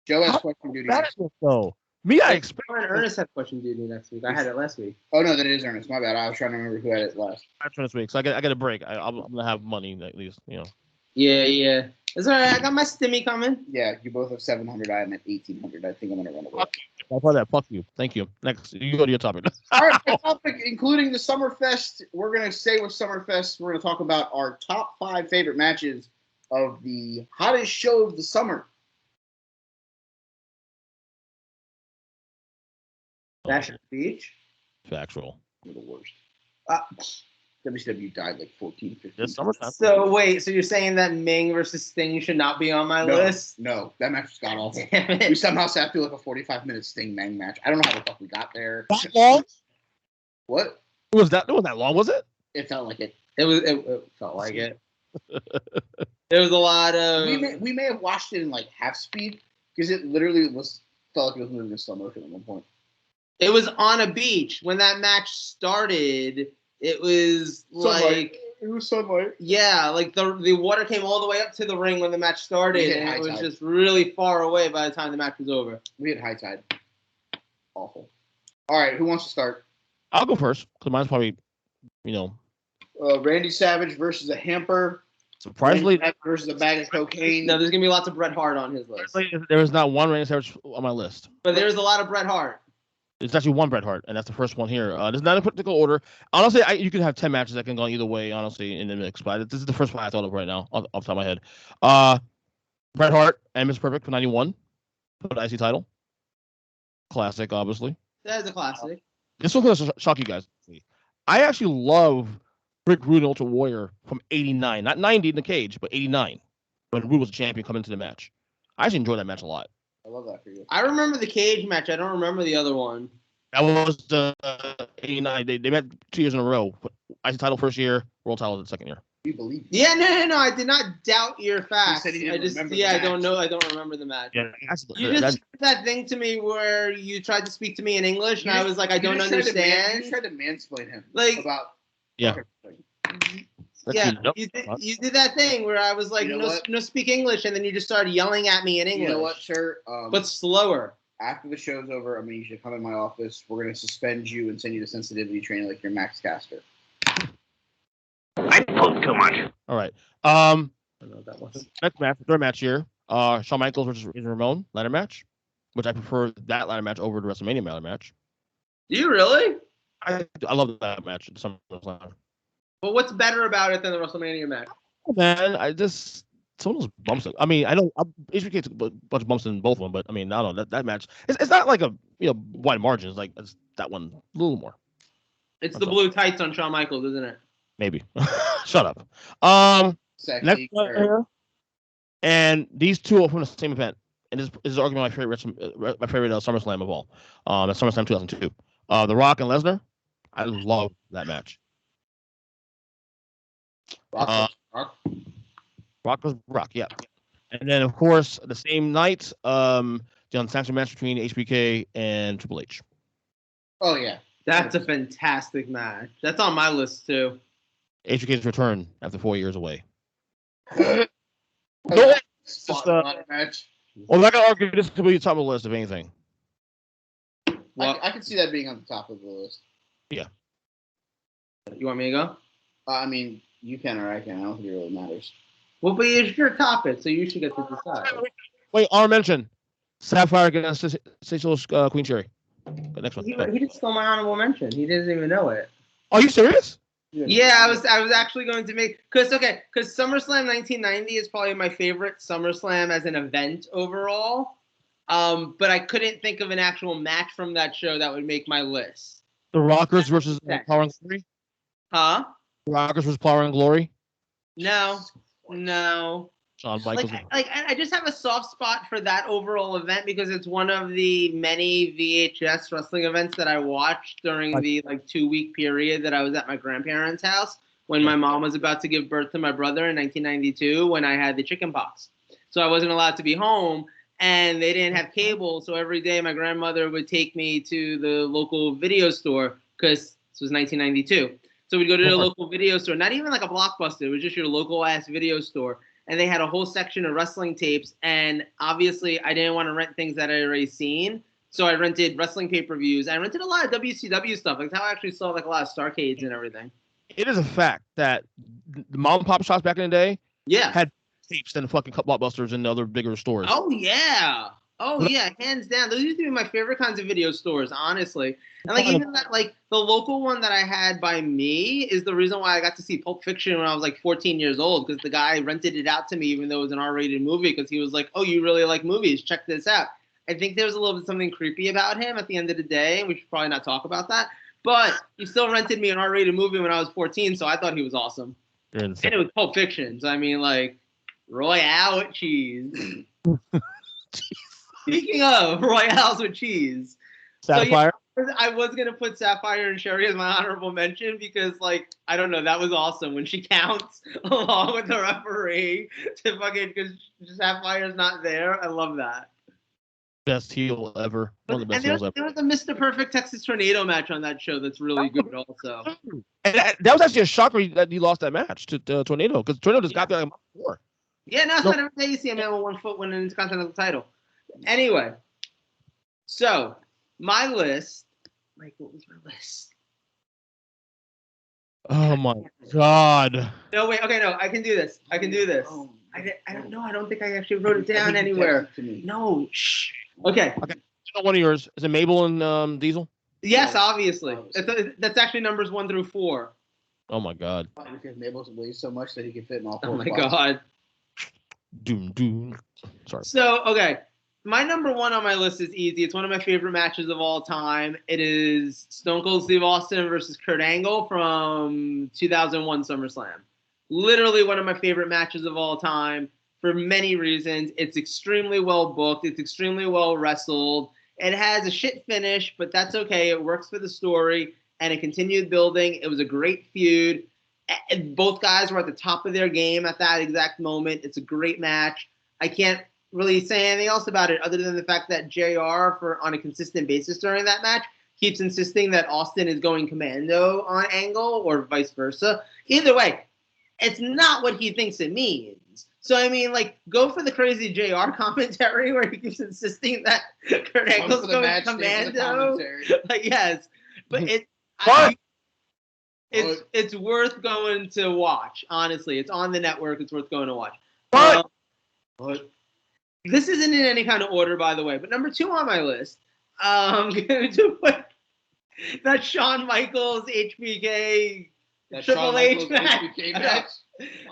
has question duty. That is so. Me, I expect. Ernest had question duty next week. I had it last week. Oh no, that is Ernest. My bad. I was trying to remember who had it last. I'm this week, so I get a break. I'm gonna have money at least, you know. Yeah. It's all right. I got my stimmy coming. Yeah, you both have 700. I am at 1,800. I think I'm gonna run away. I'll play that. Fuck you. Thank you. Next, you go to your topic. All right, my topic, including the Summerfest. We're gonna stay with Summerfest. We're gonna talk about our top 5 favorite matches of the hottest show of the summer. National Beach. Factual. You're the worst. WCW died like 14, 15. This summertime. So wait, so you're saying that Ming versus Sting should not be on my list? No, that match was god awful. Damn it. We somehow sat through like a 45-minute Sting Mang match. I don't know how the fuck we got there. That long? What? It wasn't that long, was it? It felt like it. It felt like it. There was a lot of. We may have watched it in like half speed because it literally felt like it was moving in slow motion at one point. It was on a beach when that match started. It was It was sunlight. Yeah, like the water came all the way up to the ring when the match started, and it was just really far away by the time the match was over. We had high tide. Awful. All right, who wants to start? I'll go first because mine's probably, Randy Savage versus a hamper. surprisingly versus a bag of cocaine. No, there's gonna be lots of Bret Hart on his list. there is not one Randy Savage on my list. But there's a lot of Bret Hart. There's actually one Bret Hart, and that's the first one here. There's not in particular order. Honestly, you could have 10 matches that can go either way, honestly, in the mix. But this is the first one I thought of right now, off the top of my head. Bret Hart and Miss Perfect for 91 for the IC title. Classic, obviously. That is a classic. This one's going to shock you guys. I actually love Rick Rude and Ultra Warrior from 89. Not 90 in the cage, but 89. When Rude was a champion coming into the match. I actually enjoyed that match a lot. I love that for you. I remember the cage match. I don't remember the other one. That was the 89. They met 2 years in a row. IC title first year, world title the second year. We believe you. Yeah, no. I did not doubt your facts. You said he didn't remember the I match. don't know. I don't remember the match. Yeah, You just did that thing to me where you tried to speak to me in English, and I was like, I don't understand. You tried to mansplain him. Like, about yeah. You did that thing where I was like, no, speak English, and then you just started yelling at me in English. You know what, sir? But slower. After the show's over, you should come in my office. We're going to suspend you and send you to sensitivity training like you're Max Caster. I spoke too much. All right. I don't know what that was. Next match, third match here. Shawn Michaels versus Ramon ladder match, which I prefer that ladder match over the WrestleMania ladder match. Do you really? I love that match at SummerSlam. But what's better about it than the WrestleMania match? Man, some of those bumps. I mean, HBK took a bunch of bumps in both of them, but I mean, I don't know that match. It's not like a wide margin. It's like it's that one a little more. It's the blue tights on Shawn Michaels, isn't it? Maybe. Shut up. Next and these two are from the same event, and this is arguably my favorite SummerSlam of all. That's SummerSlam 2002. The Rock and Lesnar. I love that match. Rock was Rock, yeah. And then of course the same night, the unsanctioned match between HBK and Triple H. Oh yeah, that's a fantastic match. That's on my list too. HBK's return after 4 years away. Match. Well, I can argue this could be top of the list, if anything. Well, I can see that being on the top of the list. Yeah. You want me to go? I mean, you can or I can. I don't think it really matters. Well, but it's your topic, so you should get to decide. Wait, honorable mention. Sapphire against Seychelles Queen Cherry. The next one. He just stole my honorable mention. He doesn't even know it. Are you serious? Yeah, I was actually going to make because SummerSlam 1990 is probably my favorite SummerSlam as an event overall. But I couldn't think of an actual match from that show that would make my list. The Rockers versus Power and Glory? Huh? Rockers versus Power and Glory? No. Shawn Michaels. I just have a soft spot for that overall event because it's one of the many VHS wrestling events that I watched during the 2-week period that I was at my grandparents' house when my mom was about to give birth to my brother in 1992 when I had the chicken pox. So I wasn't allowed to be home and they didn't have cable. So every day my grandmother would take me to the local video store because this was 1992. So we'd go to the local video store, not even like a Blockbuster. It was just your local ass video store. And they had a whole section of wrestling tapes. And obviously, I didn't want to rent things that I had already seen. So I rented wrestling pay-per-views. I rented a lot of WCW stuff. Like how I actually saw like a lot of Starcades and everything. It is a fact that the mom and pop shops back in the day had tapes than fucking Blockbusters and other bigger stores. Oh, yeah. Oh, yeah. Hands down. Those used to be my favorite kinds of video stores, honestly. And even that, the local one that I had by me is the reason why I got to see Pulp Fiction when I was 14 years old, because the guy rented it out to me even though it was an R-rated movie, because he was like, oh, you really like movies, check this out. I think there was a little bit something creepy about him at the end of the day. We should probably not talk about that. But he still rented me an R-rated movie when I was 14, so I thought he was awesome. And it was Pulp Fiction, so I mean, Royale with cheese. Speaking of Royales with cheese. Sapphire? So, yeah, I was going to put Sapphire and Sherry as my honorable mention because, I don't know, that was awesome when she counts along with the referee to because Sapphire's not there. I love that. best heel ever. One of the best there heels ever. was a Mr. Perfect Texas Tornado match on that show that's really good also. And that was actually a shocker that he lost that match to Tornado, because Tornado just got there like a month before. Yeah, no, it's not every day you see a man with 1 foot winning his Continental title. Anyway, so my list, Mike, what was my list? Oh my God. No, wait, okay, no, I can do this. I don't know. I don't think I actually wrote it down anywhere. No, shh. Okay. One of yours. Is it Mabel and Diesel? Yes, obviously. That's actually numbers 1 through 4. Oh my God. Because Mabel weighs so much that he can fit in all 4 Oh my spots. God. Doom. Sorry. So, okay. My number 1 on my list is easy. It's one of my favorite matches of all time. It is Stone Cold Steve Austin versus Kurt Angle from 2001 SummerSlam. Literally one of my favorite matches of all time for many reasons. It's extremely well booked. It's extremely well wrestled. It has a shit finish, but that's okay. It works for the story, and it continued building. It was a great feud. Both guys were at the top of their game at that exact moment. It's a great match. I can't really say anything else about it other than the fact that JR, on a consistent basis during that match, keeps insisting that Austin is going commando on Angle or vice versa. Either way, it's not what he thinks it means. So, I mean, like, go for the crazy JR commentary where he keeps insisting that Kurt Angle's going commando. Like, yes. But it's worth going to watch, honestly. It's on the network. It's worth going to watch. What? This isn't in any kind of order, by the way, but number 2 on my list, I'm going to put that Shawn Michaels HBK Triple H match.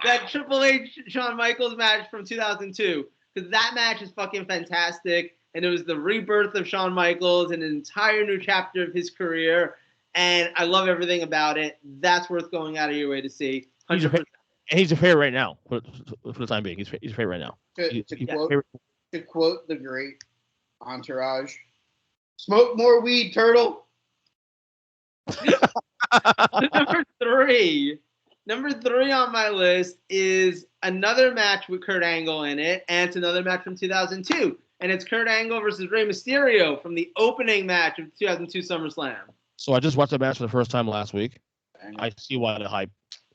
That Triple H Shawn Michaels match from 2002, because that match is fucking fantastic, and it was the rebirth of Shawn Michaels and an entire new chapter of his career, and I love everything about it. That's worth going out of your way to see. 100%. He's your favorite right now for the time being. He's your favorite right now. To quote the great Entourage, smoke more weed, turtle. Number three on my list is another match with Kurt Angle in it, and it's another match from 2002. And it's Kurt Angle versus Rey Mysterio from the opening match of 2002 SummerSlam. So I just watched the match for the first time last week. I see why the hype.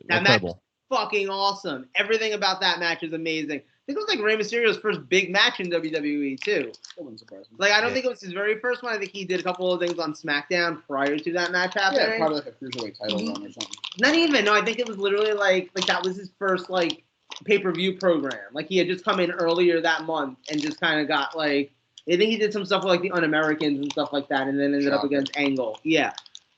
That match is fucking awesome. Everything about that match is amazing. I think it was like Rey Mysterio's first big match in WWE too. That wouldn't surprise me. Like, I don't think it was his very first one. I think he did a couple of things on SmackDown prior to that match happening. Yeah, probably like a cruiserweight title run or something. Not even. No, I think it was literally like that was his first like pay-per-view program. Like, he had just come in earlier that month and just kind of got like, I think he did some stuff with like the Un-Americans and stuff like that, and then ended up against Angle. Yeah.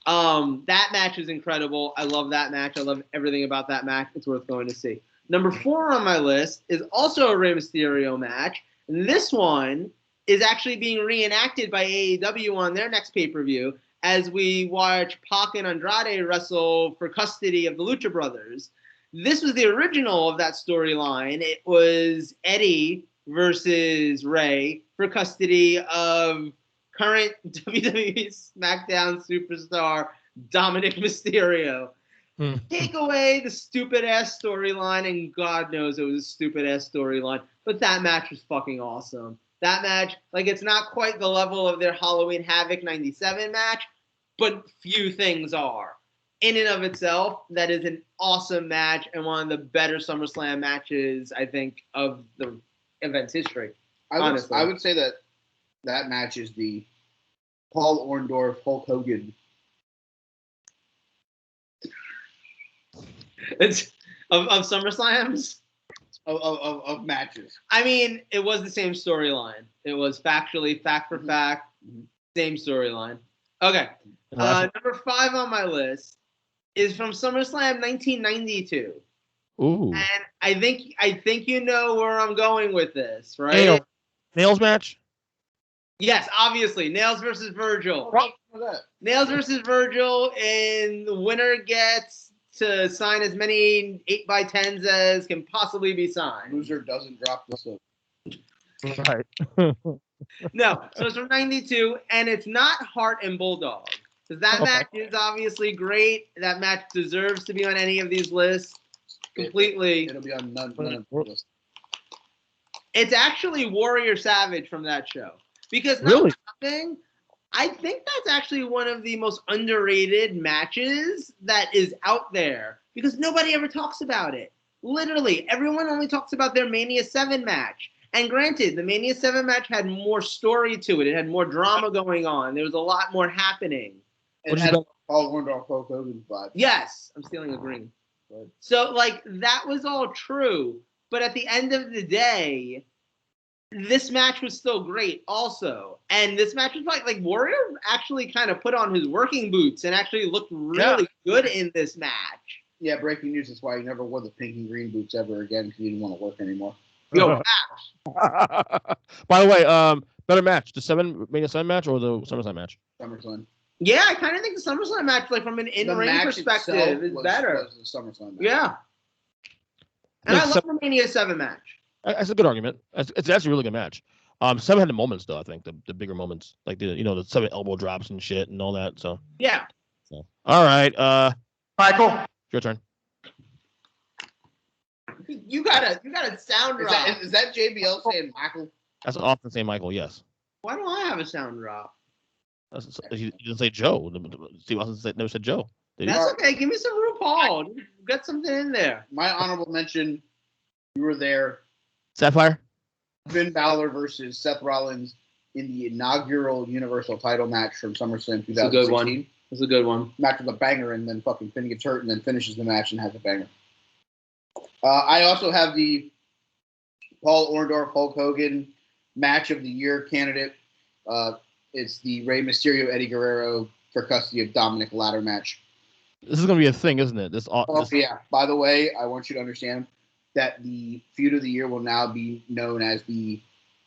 That match is incredible. I love that match. I love everything about that match. It's worth going to see. Number 4 on my list is also a Rey Mysterio match. And this one is actually being reenacted by AEW on their next pay-per-view as we watch Pac and Andrade wrestle for custody of the Lucha Brothers. This was the original of that storyline. It was Eddie versus Rey for custody of current WWE SmackDown superstar Dominic Mysterio. Take away the stupid-ass storyline, and God knows it was a stupid-ass storyline, but that match was fucking awesome. That match, like, it's not quite the level of their Halloween Havoc 97 match, but few things are. In and of itself, that is an awesome match and one of the better SummerSlam matches, I think, of the event's history. I would say that match is the Paul Orndorff Hulk Hogan. It's of SummerSlams? Of matches. I mean, it was the same storyline. It was factually, fact for fact, same storyline. Okay. Number 5 on my list is from SummerSlam 1992. Ooh. And I think you know where I'm going with this, right? Nails match? Yes, obviously. Nails versus Virgil. Nails versus Virgil, and the winner gets to sign as many 8x10s as can possibly be signed. Loser doesn't drop the soap. Right. No, so it's from 92, and it's not Hart and Bulldog. Because that match is obviously great. That match deserves to be on any of these lists completely. It'll be on none of the lists. It's actually Warrior Savage from that show. Because Really? I think that's actually one of the most underrated matches that is out there because nobody ever talks about it. Literally, everyone only talks about their Mania 7 match. And granted, the Mania 7 match had more story to it. It had more drama going on. There was a lot more happening. It had Paul Orndorff, Hulk Hogan vibe. Yes, I'm stealing a green. So, like, that was all true. But at the end of the day, this match was still great also. And this match was like Warrior actually kind of put on his working boots and actually looked really good in this match. Yeah, breaking news is why he never wore the pink and green boots ever again because he didn't want to work anymore. Yo, by the way, better match, the Mania 7 match or the SummerSlam match? SummerSlam. Yeah, I kind of think the SummerSlam match, like from an in-ring perspective, is better. Was the SummerSlam match. Yeah. And I love the Mania 7 match. That's a good argument. It's actually a really good match. 7 had the moments though. I think the bigger moments, like the 7 elbow drops and shit and all that. So yeah. So all right, Michael, your turn. You got a sound drop. Is that JBL saying Michael? That's often saying Michael. Yes. Why don't I have a sound drop? He didn't say Joe. Steve Austin never said Joe. That's okay. Give me some RuPaul. Get something in there. My honorable mention. You were there. Sapphire. Finn Balor versus Seth Rollins in the inaugural Universal title match from SummerSlam 2016. It's a good one. Match with a banger, and then fucking Finn gets hurt and then finishes the match and has a banger. I also have the Paul Orndorff Hulk Hogan match of the year candidate. It's the Rey Mysterio Eddie Guerrero for custody of Dominic ladder match. This is gonna be a thing, isn't it? Yeah. By the way, I want you to understand that the feud of the year will now be known as the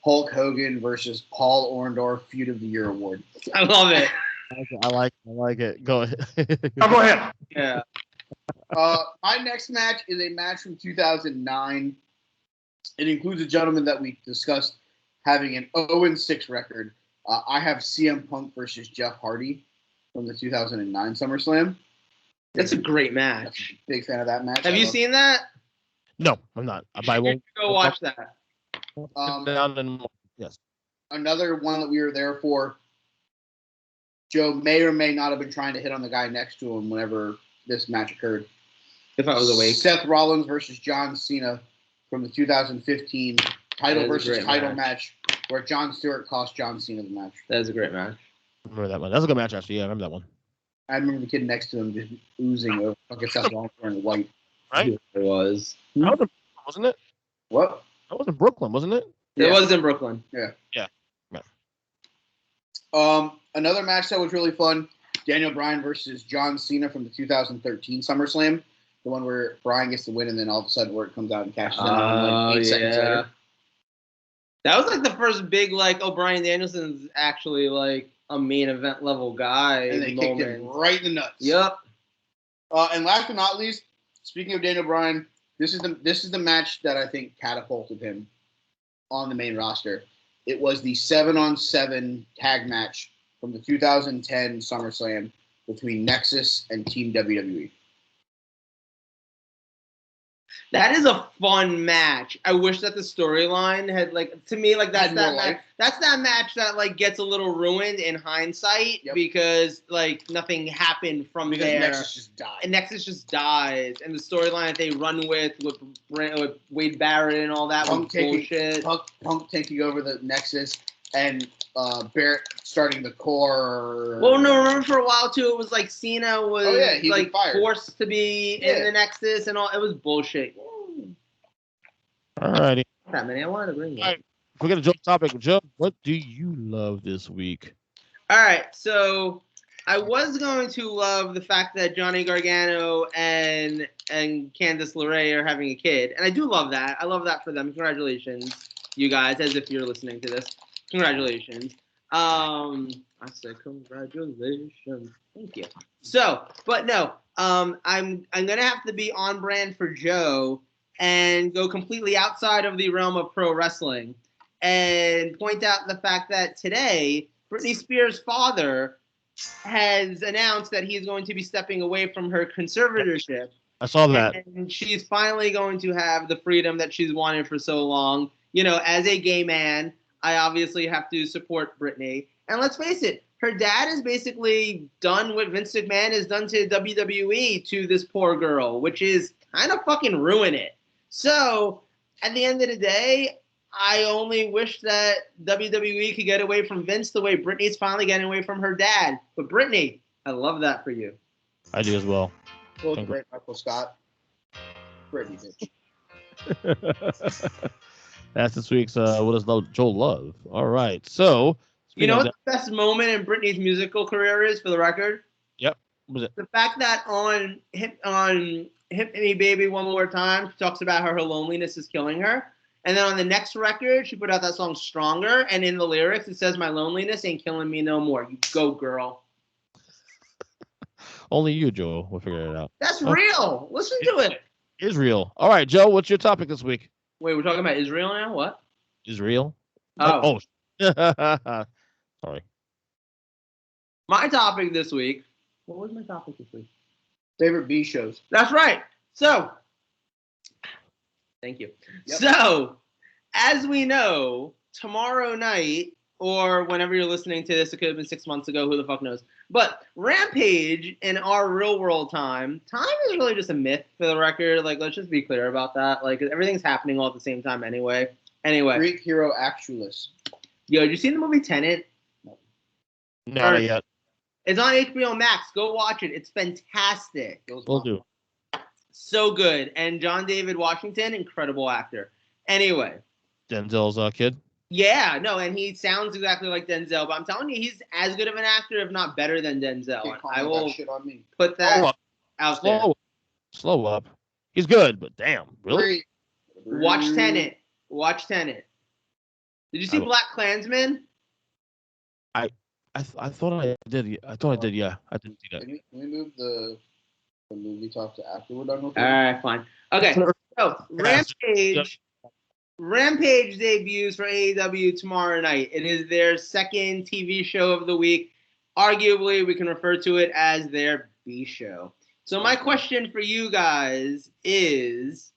Hulk Hogan versus Paul Orndorff Feud of the Year award. I love it. I like it. Go ahead. go ahead. Yeah. My next match is a match from 2009. It includes a gentleman that we discussed having an 0-6 record. I have CM Punk versus Jeff Hardy from the 2009 SummerSlam. That's a great match. Big fan of that match. Have you seen that? No, I'm not. I won't go watch that. Yes. Another one that we were there for. Joe may or may not have been trying to hit on the guy next to him whenever this match occurred. If I was awake. Seth Rollins versus John Cena from the 2015 title versus title match where Jon Stewart cost John Cena the match. That is a great match. I remember that one. That's a good match, actually. Yeah, I remember that one. I remember the kid next to him just oozing over fucking Seth Rollins wearing white. Right? It was. That was wasn't it? What? That was in Brooklyn, wasn't it? It was in Brooklyn. Yeah. Yeah. Another match that was really fun, Daniel Bryan versus John Cena from the 2013 SummerSlam. The one where Bryan gets the win and then all of a sudden word comes out and cashes in like 8 seconds later. That was like the first big Bryan Danielson's actually like a main event level guy. And they kicked him right in the nuts. Yep. And last but not least, speaking of Daniel Bryan, this is the match that I think catapulted him on the main roster. It was the 7-on-7 tag match from the 2010 SummerSlam between Nexus and Team WWE. That is a fun match. I wish that the storyline had to me that's that match. That's that match that gets a little ruined in hindsight because nothing happened from there. Nexus just died. And Nexus just dies, and the storyline that they run with Wade Barrett and all that was bullshit. Punk taking over the Nexus and Barrett starting the core. Well, no, remember for a while too, it was Cena was forced to be in the Nexus and all. It was bullshit. Alrighty. That man, I wanted to bring it. Right. Forget a joke topic. Joe, what do you love this week? All right, so I was going to love the fact that Johnny Gargano and Candice LaRae are having a kid, and I do love that. I love that for them. Congratulations, you guys, as if you're listening to this. Congratulations. I said congratulations. Thank you. So, but no, I'm gonna have to be on brand for Joe and go completely outside of the realm of pro wrestling and point out the fact that today Britney Spears' father has announced that he's going to be stepping away from her conservatorship. I saw that. And she's finally going to have the freedom that she's wanted for so long. As a gay man, I obviously have to support Britney. And let's face it, her dad is basically done what Vince McMahon has done to WWE to this poor girl, which is kind of fucking ruin it. So at the end of the day, I only wish that WWE could get away from Vince the way Britney's finally getting away from her dad. But Britney, I love that for you. I do as well. Well, the great Michael Scott. Britney, bitch. That's this week's What Does Joel Love? All right. So, you know what the best moment in Britney's musical career is, for the record? Yep. What was it? The fact that on Hit Me Baby One More Time, she talks about how her loneliness is killing her. And then on the next record, she put out that song Stronger. And in the lyrics, it says, my loneliness ain't killing me no more. You go, girl. Only you, Joel, will figure it out. That's real. Listen to it. Israel. All right, Joe, what's your topic this week? Wait, we're talking about Israel now? What? Israel? Oh. Sorry. My topic this week. What was my topic this week? Favorite B shows. That's right. So, thank you. Yep. So, as we know, tomorrow night, or whenever you're listening to this, it could have been 6 months ago, who the fuck knows. But Rampage in our real world time is really just a myth, for the record. Like, let's just be clear about that. Like, everything's happening all at the same time anyway. Greek Hero Actualist. Yo, did you see the movie Tenet? No, not yet. It's on HBO Max. Go watch it. It's fantastic. Will do. So good. And John David Washington, incredible actor. Anyway. Denzel's kid? Yeah, no, and he sounds exactly like Denzel, but I'm telling you, he's as good of an actor, if not better than Denzel. I will shit on me. Put that out there. Slow up. He's good, but damn, really? Watch Tenet. Watch Tenet. Did you see Black Klansman? I thought I did. I thought I did. Yeah, I didn't see that. Can we move the movie talk to after we're done with it? All right, fine. Okay, so Rampage debuts for AEW tomorrow night. It is their second TV show of the week. Arguably, we can refer to it as their B show. So my question for you guys is,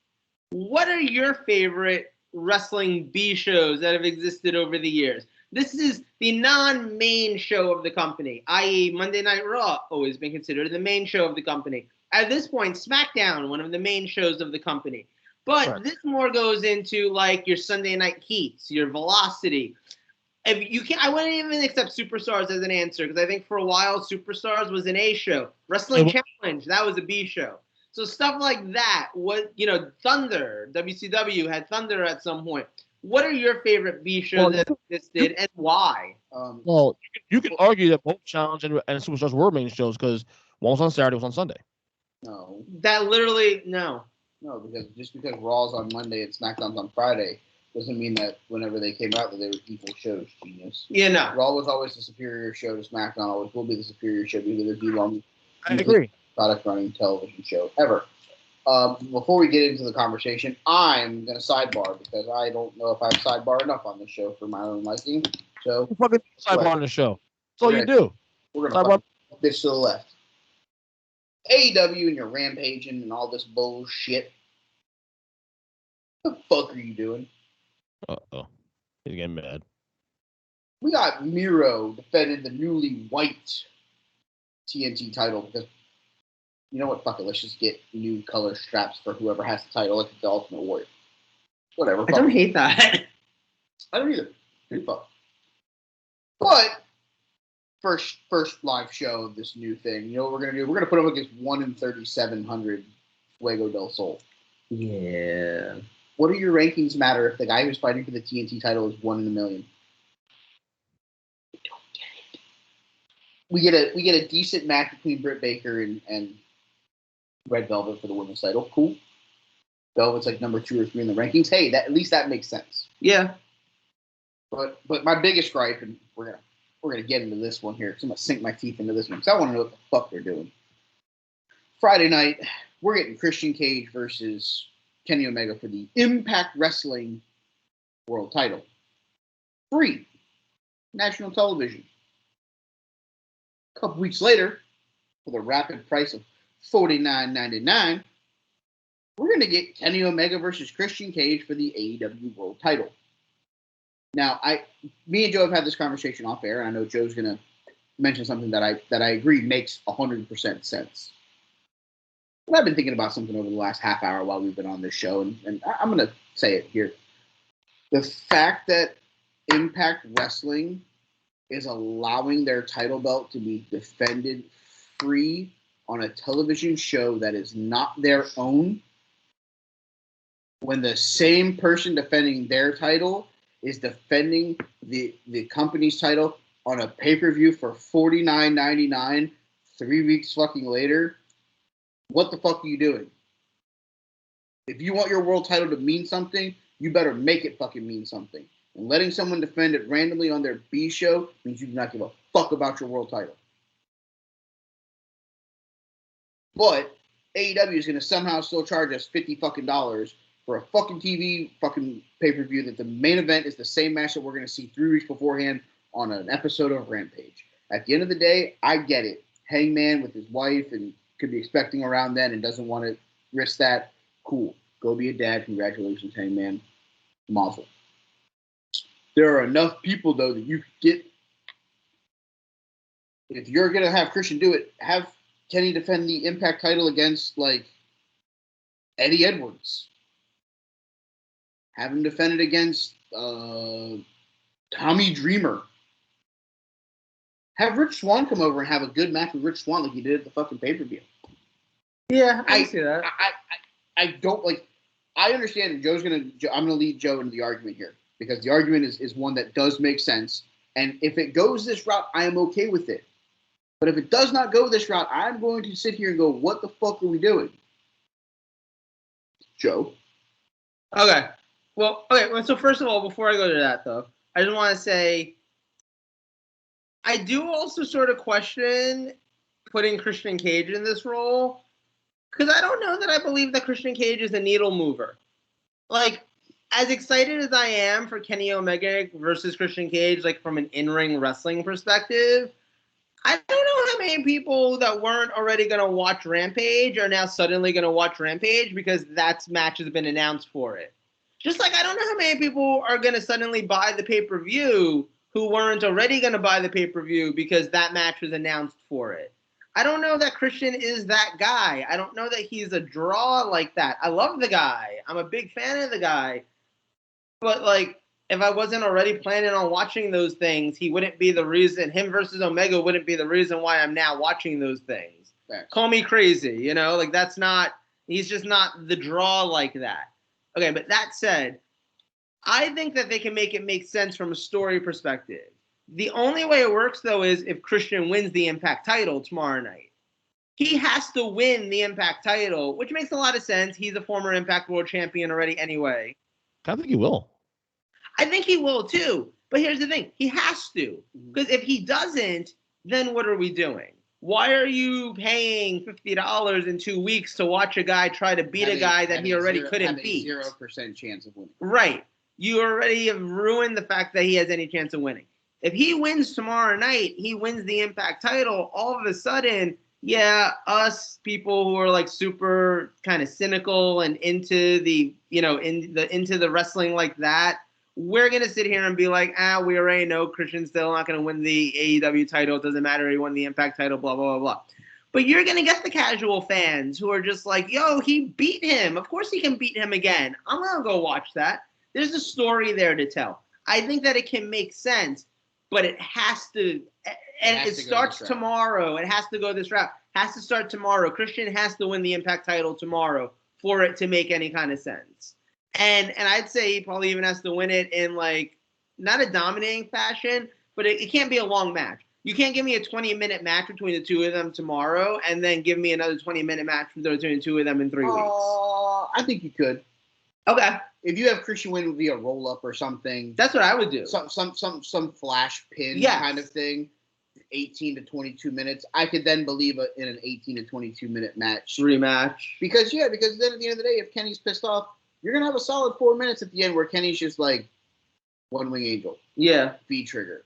what are your favorite wrestling B shows that have existed over the years? This is the non-main show of the company, i.e. Monday Night Raw, always been considered the main show of the company. At this point, SmackDown, one of the main shows of the company. But this more goes into like your Sunday Night Heats, your Velocity. If you can, I wouldn't even accept Superstars as an answer, because I think for a while Superstars was an A show. Wrestling Challenge, that was a B show. So stuff like that. Thunder, WCW had Thunder at some point. What are your favorite B shows that existed and why? Well, you can argue that both Challenge and Superstars were main shows, because one was on Saturday, one was on Sunday. No. That literally, no. No, because just because Raw's on Monday and SmackDown's on Friday doesn't mean that whenever they came out that they were equal shows, genius. Yeah, no. Raw was always the superior show to SmackDown, always will be the superior show because they're the long I agree. product running television show ever. Before we get into the conversation, I'm going to sidebar because I don't know if I've sidebar enough on this show for my own liking. So fucking sidebar on the show. That's all you do. We're going to bitch to the left. AEW and your rampaging and all this bullshit. What the fuck are you doing? Uh-oh. He's getting mad. We got Miro defending the newly white TNT title because, you know what, fuck it, let's just get new color straps for whoever has the title, like the Ultimate Warrior. Whatever. I don't hate that. I don't either. Good fuck. But first live show of this new thing. You know what we're gonna do? We're gonna put him against 1 in 3,700 Fuego del Sol. Yeah. What do your rankings matter if the guy who's fighting for the TNT title is 1 in a million? I don't get it. We get a decent match between Britt Baker and Red Velvet for the women's title. Cool. Velvet's like number 2 or 3 in the rankings. Hey, at least that makes sense. Yeah. But my biggest gripe, and we're gonna get into this one here because I'm gonna sink my teeth into this one because I want to know what the fuck they're doing. Friday night, we're getting Christian Cage versus Kenny Omega for the Impact Wrestling World Title. Free. National television. A couple weeks later, for the rapid price of $49.99, we're going to get Kenny Omega versus Christian Cage for the AEW World Title. Now, me and Joe have had this conversation off air, and I know Joe's gonna mention something that I agree makes 100% sense. But I've been thinking about something over the last half hour while we've been on this show, and I'm gonna say it here. The fact that Impact Wrestling is allowing their title belt to be defended free on a television show that is not their own, when the same person defending their title is defending the company's title on a pay-per-view for $49.99 3 weeks fucking later, what the fuck are you doing? If you want your world title to mean something, you better make it fucking mean something. And letting someone defend it randomly on their B show means you do not give a fuck about your world title. But AEW is going to somehow still charge us $50 fucking for a fucking TV fucking pay-per-view that the main event is the same match that we're going to see 3 weeks beforehand on an episode of Rampage. At the end of the day, I get it. Hangman with his wife and could be expecting around then and doesn't want to risk that. Cool. Go be a dad. Congratulations, Hangman. Mazel. There are enough people, though, that you could get. If you're going to have Christian do it, have Kenny defend the Impact title against, like, Eddie Edwards. Have him defend it against Tommy Dreamer. Have Rich Swann come over and have a good match with Rich Swann like he did at the fucking pay-per-view. Yeah, I see that. I don't, like, I understand that I'm gonna lead Joe into the argument here because the argument is one that does make sense. And if it goes this route, I am okay with it. But if it does not go this route, I'm going to sit here and go, what the fuck are we doing? Joe? Okay. Well, so first of all, before I go to that, though, I just want to say I do also sort of question putting Christian Cage in this role because I don't know that I believe that Christian Cage is a needle mover. Like, as excited as I am for Kenny Omega versus Christian Cage, like from an in-ring wrestling perspective, I don't know how many people that weren't already going to watch Rampage are now suddenly going to watch Rampage because that match has been announced for it. Just like I don't know how many people are going to suddenly buy the pay-per-view who weren't already going to buy the pay-per-view because that match was announced for it. I don't know that Christian is that guy. I don't know that he's a draw like that. I love the guy. I'm a big fan of the guy. But, like, if I wasn't already planning on watching those things, he wouldn't be the reason. Him versus Omega wouldn't be the reason why I'm now watching those things. Thanks. Call me crazy, you know? Like, that's not – he's just not the draw like that. Okay, but that said, I think that they can make it make sense from a story perspective. The only way it works, though, is if Christian wins the Impact title tomorrow night. He has to win the Impact title, which makes a lot of sense. He's a former Impact World Champion already anyway. I think he will. I think he will, too. But here's the thing. He has to. Because if he doesn't, then what are we doing? Why are you paying $50 in 2 weeks to watch a guy try to beat a guy that he already couldn't beat? 0% chance of winning. Right. You already have ruined the fact that he has any chance of winning. If he wins tomorrow night, he wins the Impact title, all of a sudden, yeah, us people who are like super kind of cynical and into the, you know, into the wrestling like that, we're going to sit here and be like, we already know Christian's still not going to win the AEW title. It doesn't matter. He won the Impact title, blah, blah, blah, blah. But you're going to get the casual fans who are just like, yo, he beat him. Of course he can beat him again. I'm going to go watch that. There's a story there to tell. I think that it can make sense, but it has to, and it starts tomorrow. It has to go this route. Has to start tomorrow. Christian has to win the Impact title tomorrow for it to make any kind of sense. And I'd say he probably even has to win it in, like, not a dominating fashion, but it can't be a long match. You can't give me a 20-minute match between the two of them tomorrow and then give me another 20-minute match between the two of them in 3 weeks. I think you could. Okay. If you have Christian win via roll-up or something. That's what I would do. Some flash pin kind of thing. 18 to 22 minutes. I could then believe in an 18 to 22 minute match. Rematch. Because then at the end of the day, if Kenny's pissed off, you're going to have a solid 4 minutes at the end where Kenny's just like, One Wing Angel. Yeah. V-trigger.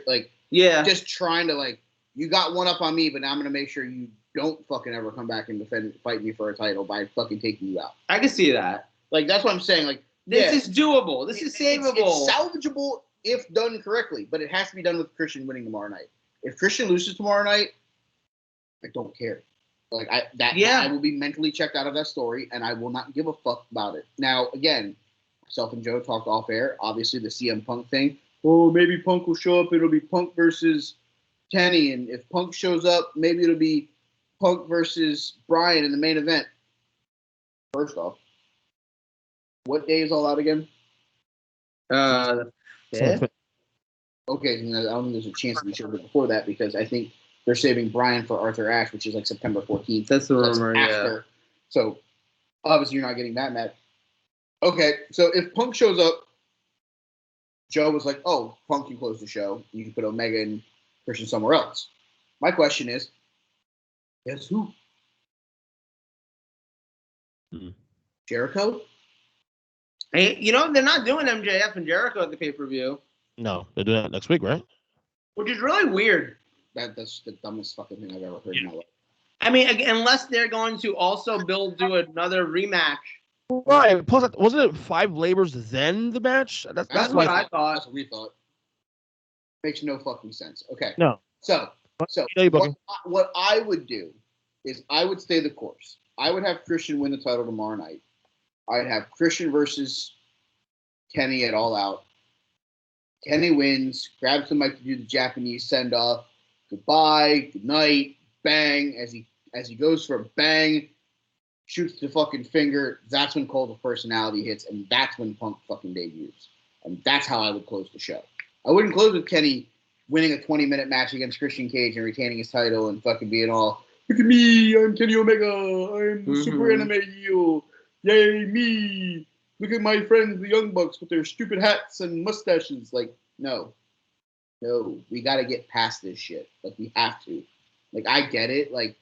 Like, yeah. Just trying to, like, you got one up on me, but now I'm going to make sure you don't fucking ever come back and fight me for a title by fucking taking you out. I can see that. Like, that's what I'm saying. Like, This is doable. This is savable. It's salvageable if done correctly, but it has to be done with Christian winning tomorrow night. If Christian loses tomorrow night, I don't care. Like I will be mentally checked out of that story, and I will not give a fuck about it. Now, again, myself and Joe talked off air. Obviously, the CM Punk thing. Oh, maybe Punk will show up. It'll be Punk versus Kenny, and if Punk shows up, maybe it'll be Punk versus Bryan in the main event. First off, what day is All Out again? Yeah. Okay, I don't think there's a chance to be sure before that because I think they're saving Bryan for Arthur Ashe, which is like September 14th. That's the rumor, after. Yeah. So, obviously, you're not getting that mad. Okay, so if Punk shows up, Joe was like, oh, Punk can close the show. You can put Omega and Christian somewhere else. My question is, guess who? Jericho? Hey, they're not doing MJF and Jericho at the pay-per-view. No, they're doing that next week, right? Which is really weird. That's the dumbest fucking thing I've ever heard in my life. I mean, unless they're going to also build to another rematch. Right. Plus, wasn't it 5 labors then the match? That's what I thought. That's what we thought. Makes no fucking sense. Okay. No. So what I would do is I would stay the course. I would have Christian win the title tomorrow night. I'd have Christian versus Kenny at All Out. Kenny wins, grabs the mic to do the Japanese send-off. Goodbye, good night, bang. As he goes for a bang, shoots the fucking finger. That's when Cult of Personality hits, and that's when Punk fucking debuts. And that's how I would close the show. I wouldn't close with Kenny winning a 20-minute match against Christian Cage and retaining his title and fucking being all, look at me, I'm Kenny Omega, I'm the super anime heel. Yay, me. Look at my friends, the Young Bucks, with their stupid hats and mustaches. Like, no, we got to get past this shit. Like, we have to. Like, I get it. Like,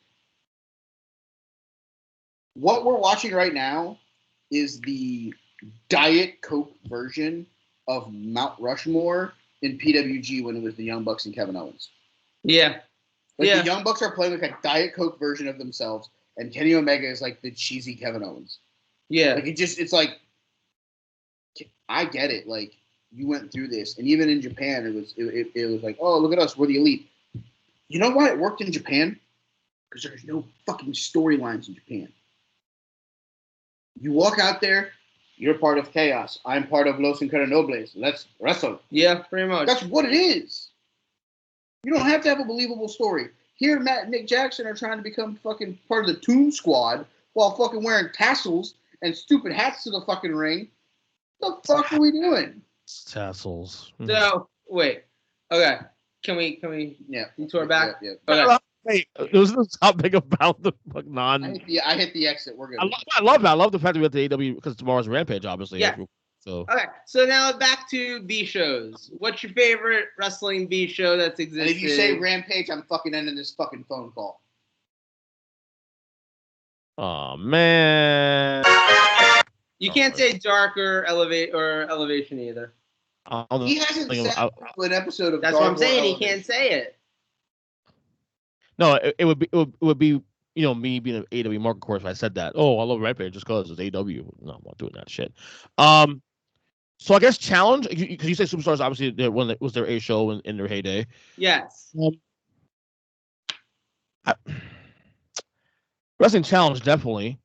what we're watching right now is the Diet Coke version of Mount Rushmore in PWG when it was the Young Bucks and Kevin Owens. Yeah. The Young Bucks are playing like a Diet Coke version of themselves, and Kenny Omega is like the cheesy Kevin Owens. Yeah. Like, it's like, I get it. Like, you went through this, and even in Japan, it was like, oh, look at us, we're the elite. You know why it worked in Japan? Because there's no fucking storylines in Japan. You walk out there, you're part of Chaos. I'm part of Los Increíbles. Let's wrestle. Yeah, pretty much. That's what it is. You don't have to have a believable story. Here, Matt and Nick Jackson are trying to become fucking part of the Toon Squad while fucking wearing tassels and stupid hats to the fucking ring. What the fuck are we doing? Tassels. So, wait. Okay. Can we detour back? Yeah. Okay. Hey, it was the topic about the non. I hit the exit. We're good. I love that. I love the fact that we have the AW because tomorrow's Rampage, obviously. Yeah. So. Okay. So now back to B shows. What's your favorite wrestling B show that's existed? And if you say Rampage, I'm fucking ending this fucking phone call. Oh man. You can't say Dark or Elevation either. He hasn't said an episode of That's Dark what I'm saying. Elevation. He can't say it. No, it would be me being an AW market course if I said that. Oh, I love Rampage just because it's AW. No, I'm not doing that shit. So I guess challenge because you say Superstars obviously when it was their A show in their heyday. Yes. Wrestling challenge definitely.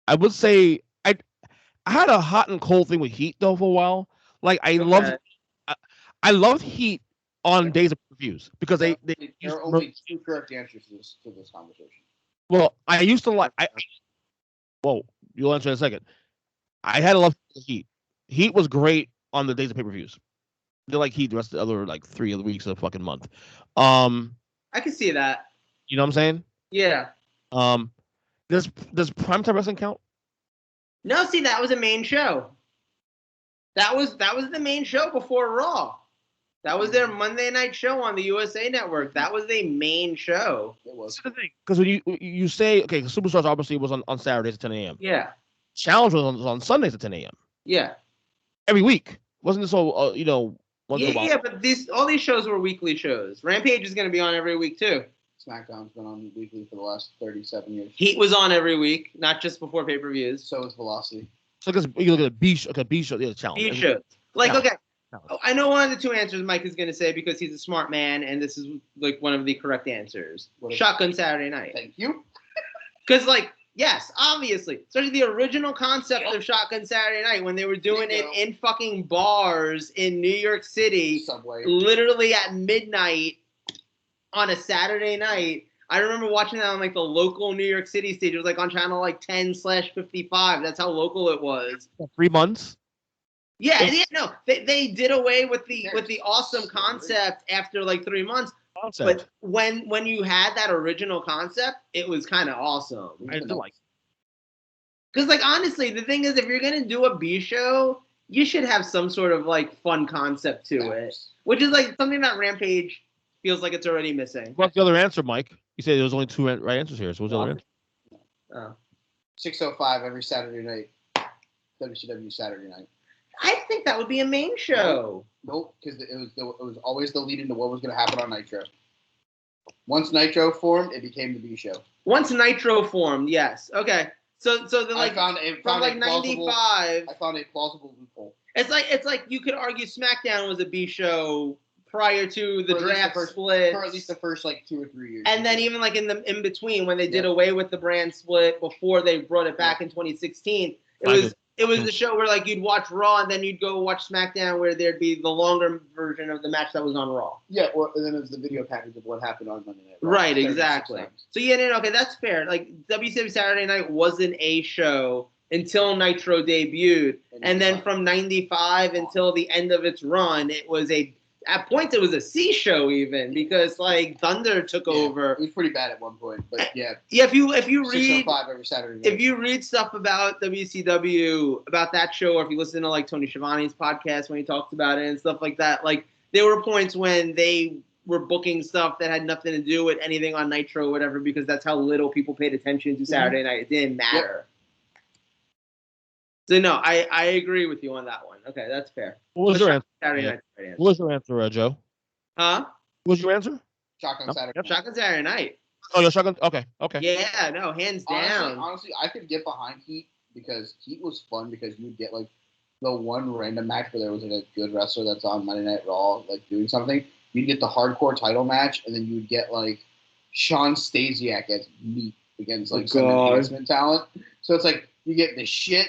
I would say I had a hot and cold thing with Heat though for a while. Like I loved Heat on days of reviews because there are only two correct answers to this conversation. Well, I used to like you'll answer in a second. I had a love for Heat. Heat was great on the days of pay-per-views. They're like Heat the rest of the other like 3 of the weeks of the fucking month. I can see that. You know what I'm saying? Yeah. Does primetime wrestling count? No, see, that was a main show. That was the main show before Raw. That was their Monday night show on the USA Network. That was the main show. It was. Because when you say, okay, Superstars obviously was on Saturdays at 10 a.m. Yeah. Challenge was on Sundays at 10 a.m. Yeah. Every week. Wasn't this all, once in a while? Yeah, but all these shows were weekly shows. Rampage is going to be on every week, too. SmackDown's been on weekly for the last 37 years. Heat was on every week, not just before pay-per-views. So is Velocity. So you look at a B show, yeah, challenge. B shows. Like, Challenge. okay, I know one of the two answers Mike is going to say because he's a smart man, and this is like one of the correct answers. Shotgun Saturday Night. Thank you. Because, like, yes, obviously, especially the original concept of Shotgun Saturday Night when they were doing it in fucking bars in New York City, Subway, literally at midnight on a Saturday night. I remember watching that on like the local New York City stage. It was like on channel like 10/55. That's how local it was. 3 months. Yeah, no, they did away with the awesome concept after like 3 months. But when you had that original concept, it was kind of awesome. I feel like, because like honestly, the thing is, if you're gonna do a B show, you should have some sort of like fun concept to it, which is like something that Rampage feels like it's already missing. What's the other answer, Mike? You said there was only 2 right answers here. So what's the other answer? 6:05 every Saturday night. WCW Saturday night. I think that would be a main show. Nope, because it was always the lead into what was going to happen on Nitro. Once Nitro formed, it became the B show. Once Nitro formed, yes. Okay. So then like from like 95, I found a plausible loophole. It's like you could argue SmackDown was a B show prior to the draft split for at least the first like 2 or 3 years. And then even like in between when they did away with the brand split before they brought it back in 2016, it was the show where like you'd watch Raw and then you'd go watch SmackDown where there'd be the longer version of the match that was on Raw. Yeah, well, and then it was the video package of what happened on Monday Night Raw. Right, exactly. So yeah, okay, that's fair. Like WCW Saturday Night wasn't a show until Nitro debuted, and then from 95 until the end of its run, it was at points it was a C show even because like Thunder took over. It was pretty bad at one point, but yeah. Yeah, if you read every Saturday night. If you read stuff about WCW about that show, or if you listen to like Tony Schiavone's podcast when he talks about it and stuff like that, like there were points when they were booking stuff that had nothing to do with anything on Nitro or whatever because that's how little people paid attention to Saturday night. It didn't matter. Yep. So no, I agree with you on that one. Okay, that's fair. What was your answer? Saturday night. What was your answer, Joe? Huh? What was your answer? Shotgun Saturday night. Shotgun Saturday night. Oh, your shotgun. Okay. Yeah, no, hands down. Honestly, I could get behind Heat because Heat was fun because you'd get like the one random match where there was like a good wrestler that's on Monday Night Raw like doing something. You'd get the hardcore title match, and then you'd get like Shawn Stasiak as meat against like some enhancement talent. So it's like you get the shit,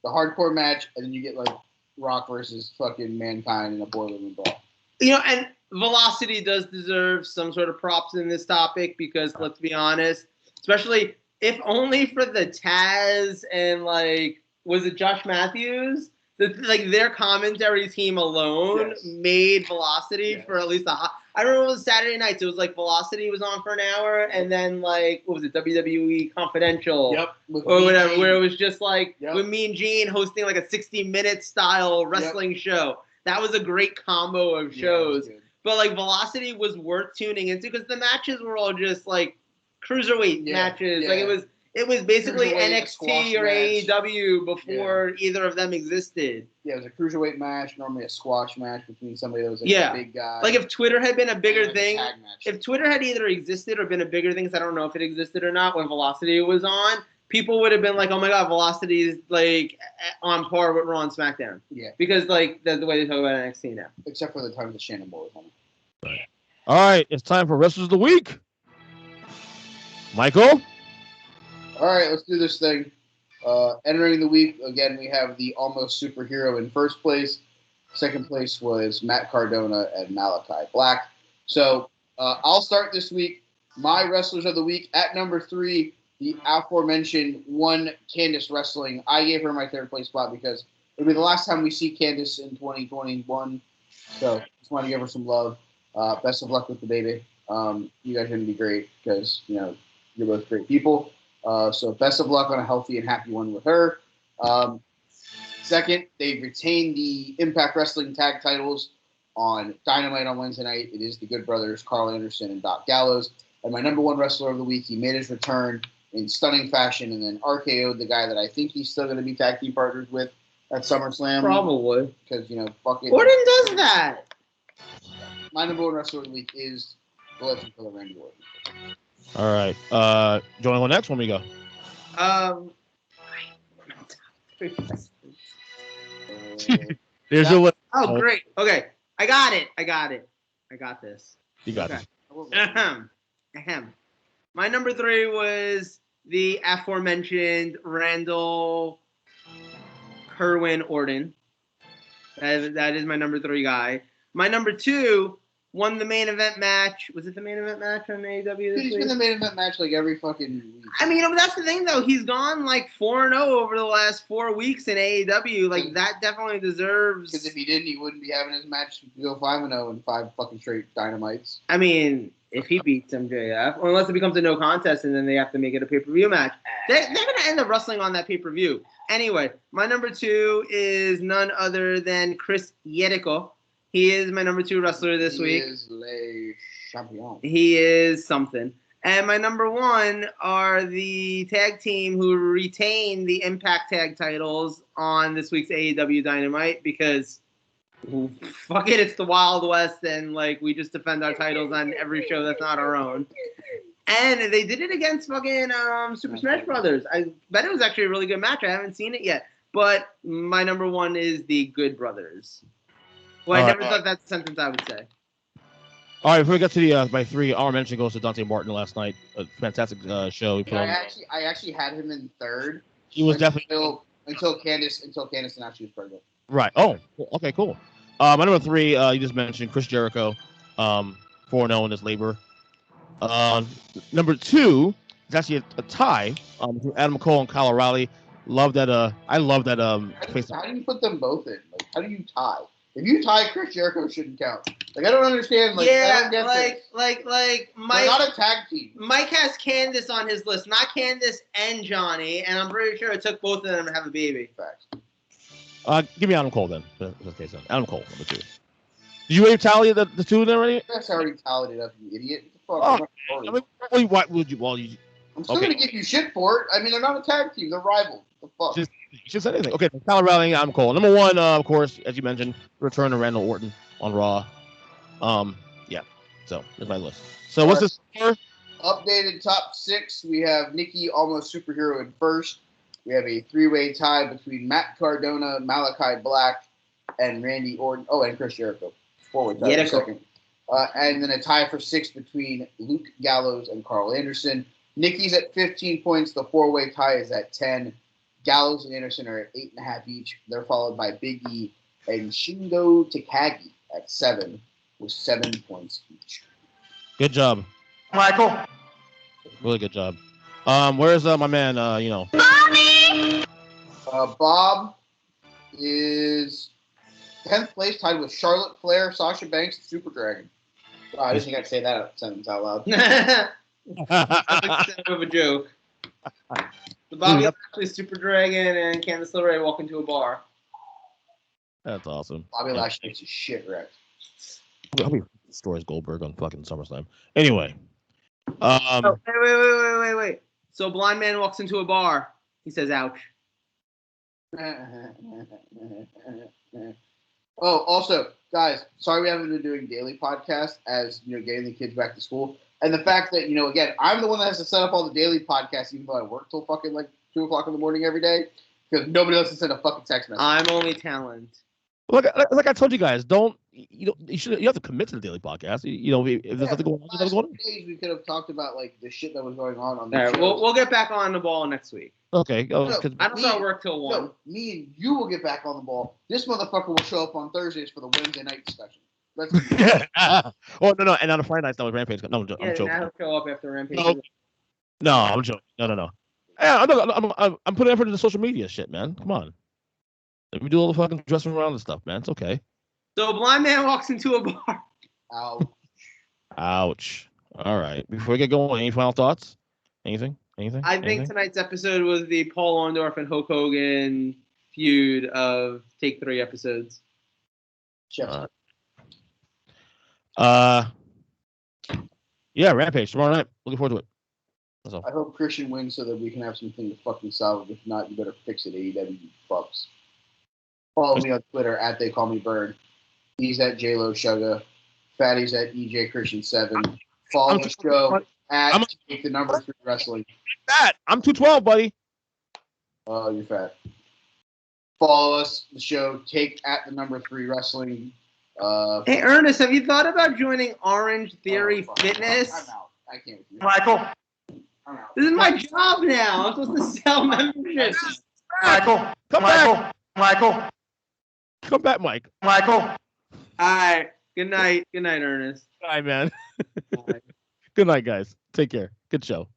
the hardcore match, and then you get like Rock versus fucking Mankind in a boiler room brawl. You know, and Velocity does deserve some sort of props in this topic because let's be honest, especially if only for the Taz and like, was it Josh Matthews? Like their commentary team alone made Velocity for at least I remember it was Saturday nights. It was like Velocity was on for an hour, and then like what was it, WWE Confidential, or whatever, where it was just like with Mean Gene hosting like a 60-minute style wrestling show. That was a great combo of shows. But like Velocity was worth tuning into because the matches were all just like cruiserweight matches. Like it was basically NXT or AEW before either of them existed. Yeah, it was a cruiserweight match, normally a squash match between somebody that was like a big guy. Like if Twitter had been a bigger thing, if Twitter had either existed or been a bigger thing, because I don't know if it existed or not when Velocity was on, people would have been like, oh my God, Velocity is like on par with Raw and SmackDown. Yeah. Because like that's the way they talk about NXT now. Except for the times that Shannon Moore was on it. Right. All right, it's time for Wrestlers of the Week. Michael? All right, let's do this thing. Entering the week, again, we have the Almost Superhero in first place. Second place was Matt Cardona and Malachi Black. So I'll start this week. My Wrestlers of the Week at number 3, the aforementioned one Candice Wrestling. I gave her my third place spot because it'll be the last time we see Candice in 2021. So just want to give her some love. Best of luck with the baby. You guys are going to be great because, you know, you're both great people. So best of luck on a healthy and happy one with her. Second, they retained the Impact Wrestling tag titles on Dynamite on Wednesday night. It is the Good Brothers, Carl Anderson and Doc Gallows. And my number 1 wrestler of the week, he made his return in stunning fashion and then RKO'd the guy that I think he's still going to be tag team partners with at SummerSlam. Probably. Because, you know, fuck it. Orton does that. My number 1 wrestler of the week is the Legend Killer Randy Orton. All right. Do you want to go next? When we go? There's your list. Oh, great. Okay. I got it. I got this. You got Okay. this. Ahem. My number 3 was the aforementioned Randall Kerwin Orton. That is my number 3 guy. My number 2 won the main event match. Was it the main event match on AEW this He's week? been the main event match like every fucking week. I mean, that's the thing, though. He's gone like 4-0 over the last 4 weeks in AEW. Like, that definitely deserves... Because if he didn't, he wouldn't be having his match go 5-0 in 5 fucking straight Dynamites. I mean, if he beats MJF, or unless it becomes a no contest and then they have to make it a pay-per-view match, they're going to end up wrestling on that pay-per-view. Anyway, my number 2 is none other than Chris Yereko. He is my number 2 wrestler this week. He is Le Champion. He is something. And my number 1 are the tag team who retain the Impact Tag titles on this week's AEW Dynamite because, fuck it, it's the Wild West and, like, we just defend our titles on every show that's not our own. And they did it against fucking Super Smash Brothers. I bet it was actually a really good match. I haven't seen it yet. But my number 1 is the Good Brothers. Well, I never thought that's a sentence I would say. All right, before we get to the my 3, honorable mention goes to Dante Martin last night. A fantastic show. He put on. I actually had him in 3rd. He was definitely until Candice announced she was pregnant. Right. Oh, okay, cool. My number 3, you just mentioned Chris Jericho, 4-0 in his labor. Number 2 is actually a tie between Adam Cole and Kyle O'Reilly. Love that. I love that. How do you put them both in? Like, how do you tie? If you tie, Chris Jericho shouldn't count. Like, I don't understand. Like, yeah, I don't get like Mike. They're not a tag team. Mike has Candice on his list, not Candice and Johnny, and I'm pretty sure it took both of them to have a baby. Facts. Give me Adam Cole then. Okay, so Adam Cole, number 2. Did you already tally the 2 then already? That's already tallied it up, you idiot. What the fuck? What would you? Well, I'm still gonna give you shit for it. I mean, they're not a tag team; they're rivals. The fuck? You should say anything. Okay, Kyle O'Reilly, Adam Cole. Number 1, of course, as you mentioned, return to Randall Orton on Raw. Yeah. So there's my list. So what's this for? Updated top 6. We have Nikki Almost Superhero in 1st. We have a 3-way tie between Matt Cardona, Malachi Black, and Randy Orton. Oh, and Chris Jericho. 4-way tie for 2nd. And then a tie for 6th between Luke Gallows and Carl Anderson. Nikki's at 15 points. The 4-way tie is at 10. Gallows and Anderson are at 8.5 each. They're followed by Big E and Shingo Takagi at 7 with 7 points each. Good job, Michael. really good job. Where's my man? Mommy. Bob is 10th place, tied with Charlotte Flair, Sasha Banks, and Super Dragon. Oh, I just think I'd say that sentence out loud. That's like of a joke. The Bobby Lashley, Super Dragon, and Candice LaRae walk into a bar. That's awesome. Bobby Lashley makes his shit wrecked. How many destroys Goldberg on fucking SummerSlam? Anyway. Wait. So blind man walks into a bar. He says, "Ouch." Oh, also, guys, sorry we haven't been doing daily podcasts as, getting the kids back to school. And the fact that, again, I'm the one that has to set up all the daily podcasts even though I work till fucking like 2 o'clock in the morning every day because nobody else has sent a fucking text message. I'm only talent. Like I told you guys, you have to commit to the daily podcast. If there's nothing going on, there's nothing going on. Days we could have talked about like the shit that was going on the All right, shows. we'll get back on the ball next week. Okay. I don't start work till 1. No, me and you will get back on the ball. This motherfucker will show up on Thursdays for the Wednesday night discussion. Oh no, and on a Friday night that was Rampage. No, I'm joking. Now he'll show up after Rampage. No, I'm joking. No. Yeah, I'm putting effort into social media shit, man. Come on. Let me do all the fucking dressing around and stuff, man. It's okay. So a blind man walks into a bar. Ouch. All right. Before we get going, any final thoughts? Anything? I think tonight's episode was the Paul Orndorff and Hulk Hogan feud of Take 3 episodes. Yeah, Rampage tomorrow night. Looking forward to it. That's all. I hope Christian wins so that we can have something to fucking solve. If not, you better fix it, AEW, you fucks. Follow me on Twitter at They Call Me Bird. He's at JLo Sugar. Fatty's at EJ Christian 7. Follow the show at Take the Number 3 Wrestling. Fat. I'm 212, buddy. Oh, you're fat. Follow us, the show, Take at the number 3 Wrestling. Hey, Ernest, have you thought about joining Orange Theory Fitness? I'm out. I can't do it. Michael. I'm out. This is my job now. I'm supposed to sell memberships. Michael. Come Michael. back. Michael. Come back, Mike. Michael. All right. Good night. Good night, Ernest. All right, man. Bye. Good night, guys. Take care. Good show.